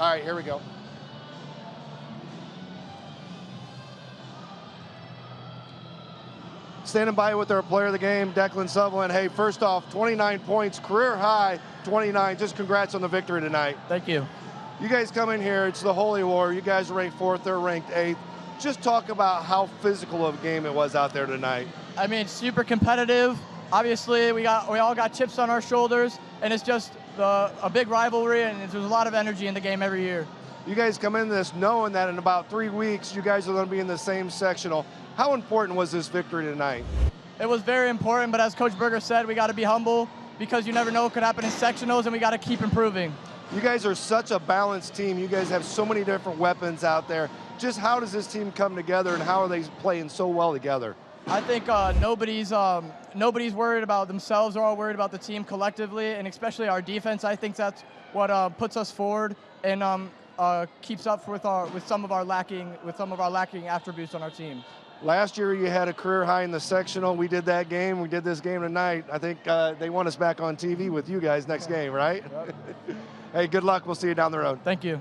All right, here we go. Standing by with our player of the game, Declan Sutherland. Hey, first off, 29 points, career high, 29. Just congrats on the victory tonight. Thank you. You guys come in here, it's the Holy War. You guys are ranked 4th, they're ranked 8th. Just talk about how physical of a game it was out there tonight. I mean, super competitive. Obviously, we all got chips on our shoulders, and it's just a big rivalry, and there's a lot of energy in the game every year. You guys come into this knowing that in about 3 weeks, you guys are going to be in the same sectional. How important was this victory tonight? It was very important, but as Coach Berger said, we got to be humble because you never know what could happen in sectionals, and we got to keep improving. You guys are such a balanced team. You guys have so many different weapons out there. Just how does this team come together, and how are they playing so well together? I think nobody's worried about themselves. They're all worried about the team collectively, and especially our defense. I think that's what puts us forward and keeps up with some of our lacking attributes on our team. Last year you had a career high in the sectional. We did that game. We did this game tonight. I think they want us back on TV with you guys next game, right? Yep. Hey, good luck. We'll see you down the road. Thank you.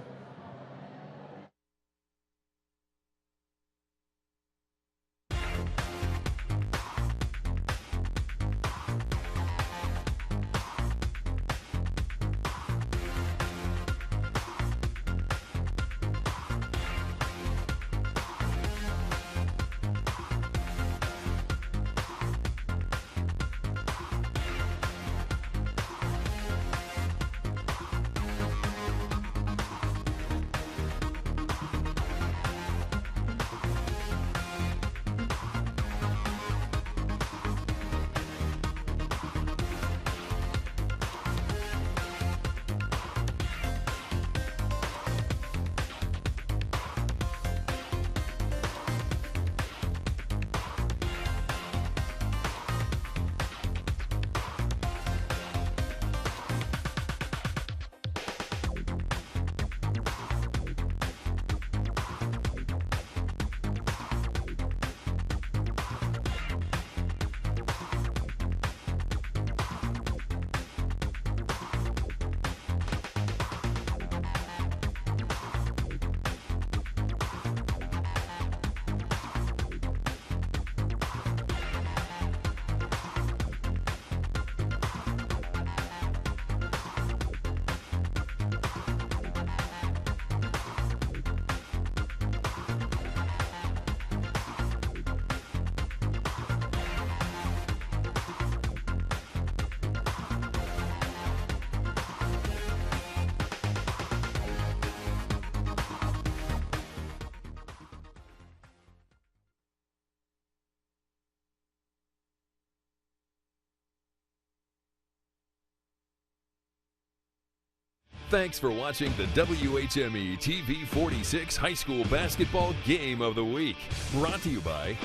Thanks for watching the WHME TV-46 High School Basketball Game of the Week. Brought to you by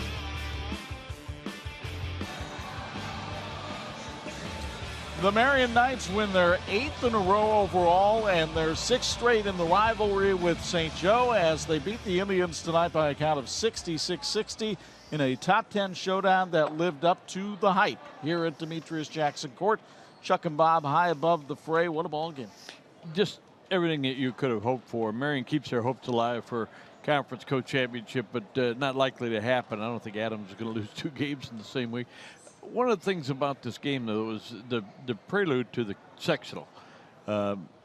the Marian Knights win their 8th in a row overall and their 6th straight in the rivalry with St. Joe as they beat the Indians tonight by a count of 66-60 in a top 10 showdown that lived up to the hype here at Demetrius Jackson Court. Chuck and Bob high above the fray. What a ball game. Just everything that you could have hoped for. Marian keeps their hopes alive for conference co-championship, but not likely to happen. I don't think Adams is going to lose 2 games in the same week. One of the things about this game, though, was the prelude to the sectional.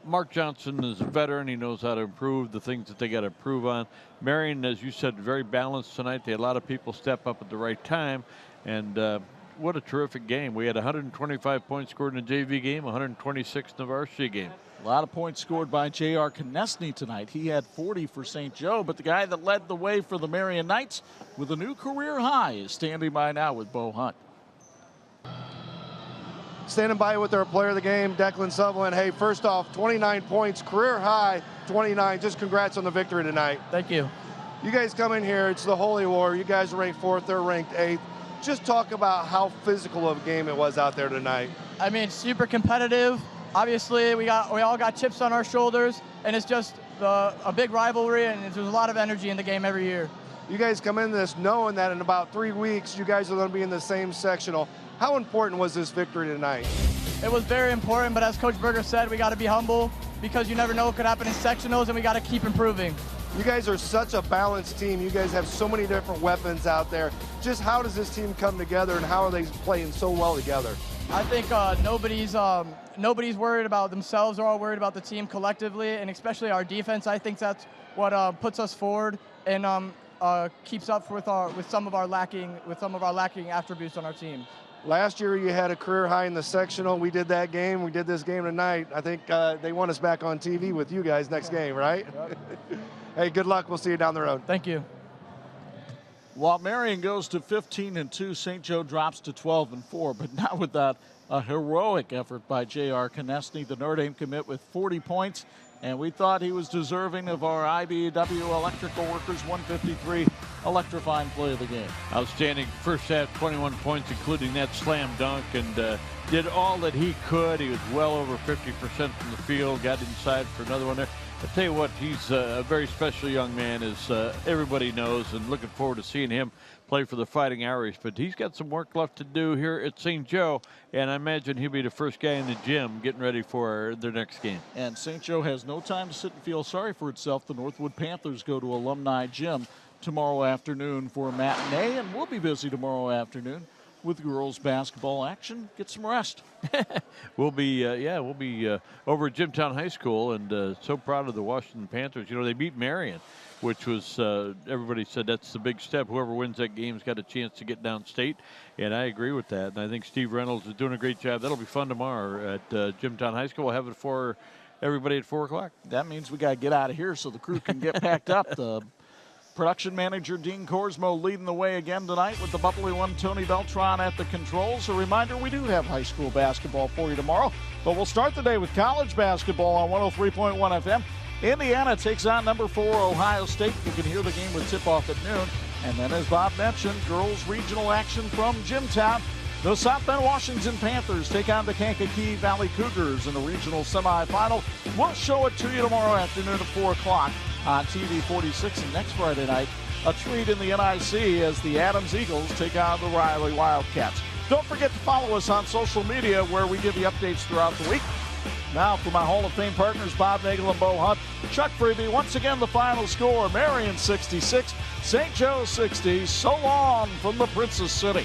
Mark Johnson is a veteran. He knows how to improve the things that they got to improve on. Marian, as you said, very balanced tonight. They had a lot of people step up at the right time, and what a terrific game. We had 125 points scored in the JV game, 126 in the varsity game. A lot of points scored by J.R. Konechny tonight. He had 40 for St. Joe, but the guy that led the way for the Marian Knights with a new career high is standing by now with Bo Hunt. Standing by with our player of the game, Declan Sutherland. Hey, first off, 29 points, career high, 29. Just congrats on the victory tonight. Thank you. You guys come in here, it's the Holy War. You guys are ranked 4th, they're ranked 8th. Just talk about how physical of a game it was out there tonight. I mean, super competitive. Obviously, we all got chips on our shoulders, and it's just a big rivalry, and there's a lot of energy in the game every year. You guys come into this knowing that in about 3 weeks, you guys are going to be in the same sectional. How important was this victory tonight? It was very important, but as Coach Berger said, we got to be humble because you never know what could happen in sectionals, and we got to keep improving. You guys are such a balanced team. You guys have so many different weapons out there. Just how does this team come together, and how are they playing so well together? I think nobody's worried about themselves. They're all worried about the team collectively, and especially our defense. I think that's what puts us forward and keeps up with some of our lacking attributes on our team. Last year you had a career high in the sectional. We did that game. We did this game tonight. I think they want us back on TV with you guys next game, right? Yep. Hey, good luck. We'll see you down the road. Thank you. While Marian goes to 15-2, St. Joe drops to 12-4, but not without a heroic effort by J.R. Konechny, the Notre Dame commit, with 40 points. And we thought he was deserving of our IBEW Electrical Workers 153 electrifying play of the game. Outstanding first half, 21 points, including that slam dunk, and did all that he could. He was well over 50% from the field, got inside for another one there. I tell you what, he's a very special young man, as everybody knows, and looking forward to seeing him play for the Fighting Irish. But he's got some work left to do here at St. Joe, and I imagine he'll be the first guy in the gym getting ready for their next game. And St. Joe has no time to sit and feel sorry for itself. The Northwood Panthers go to Alumni Gym tomorrow afternoon for a matinee, and we'll be busy tomorrow afternoon with girls basketball action. Get some rest. We'll be over at Jimtown High School, and so proud of the Washington Panthers. You know, they beat Marian, which was, everybody said that's the big step. Whoever wins that game's got a chance to get downstate, and I agree with that. And I think Steve Reynolds is doing a great job. That'll be fun tomorrow at Jimtown High School. We'll have it for everybody at 4 o'clock. That means we got to get out of here so the crew can get packed up. The production manager, Dean Korsmo, leading the way again tonight with the bubbly one, Tony Beltran, at the controls. A reminder, we do have high school basketball for you tomorrow, but we'll start the day with college basketball on 103.1 FM. Indiana takes on number 4 Ohio State. You can hear the game with tip-off at noon. And then, as Bob mentioned, girls regional action from Jimtown. The South Bend Washington Panthers take on the Kankakee Valley Cougars in the regional semifinal. We'll show it to you tomorrow afternoon at 4 o'clock on TV-46. And next Friday night, a treat in the NIC as the Adams Eagles take on the Riley Wildcats. Don't forget to follow us on social media, where we give you updates throughout the week. Now, for my Hall of Fame partners, Bob Nagel and Bo Hunt, Chuck Freebie, once again the final score, Marian 66, St. Joe 60. So long from the Princess City.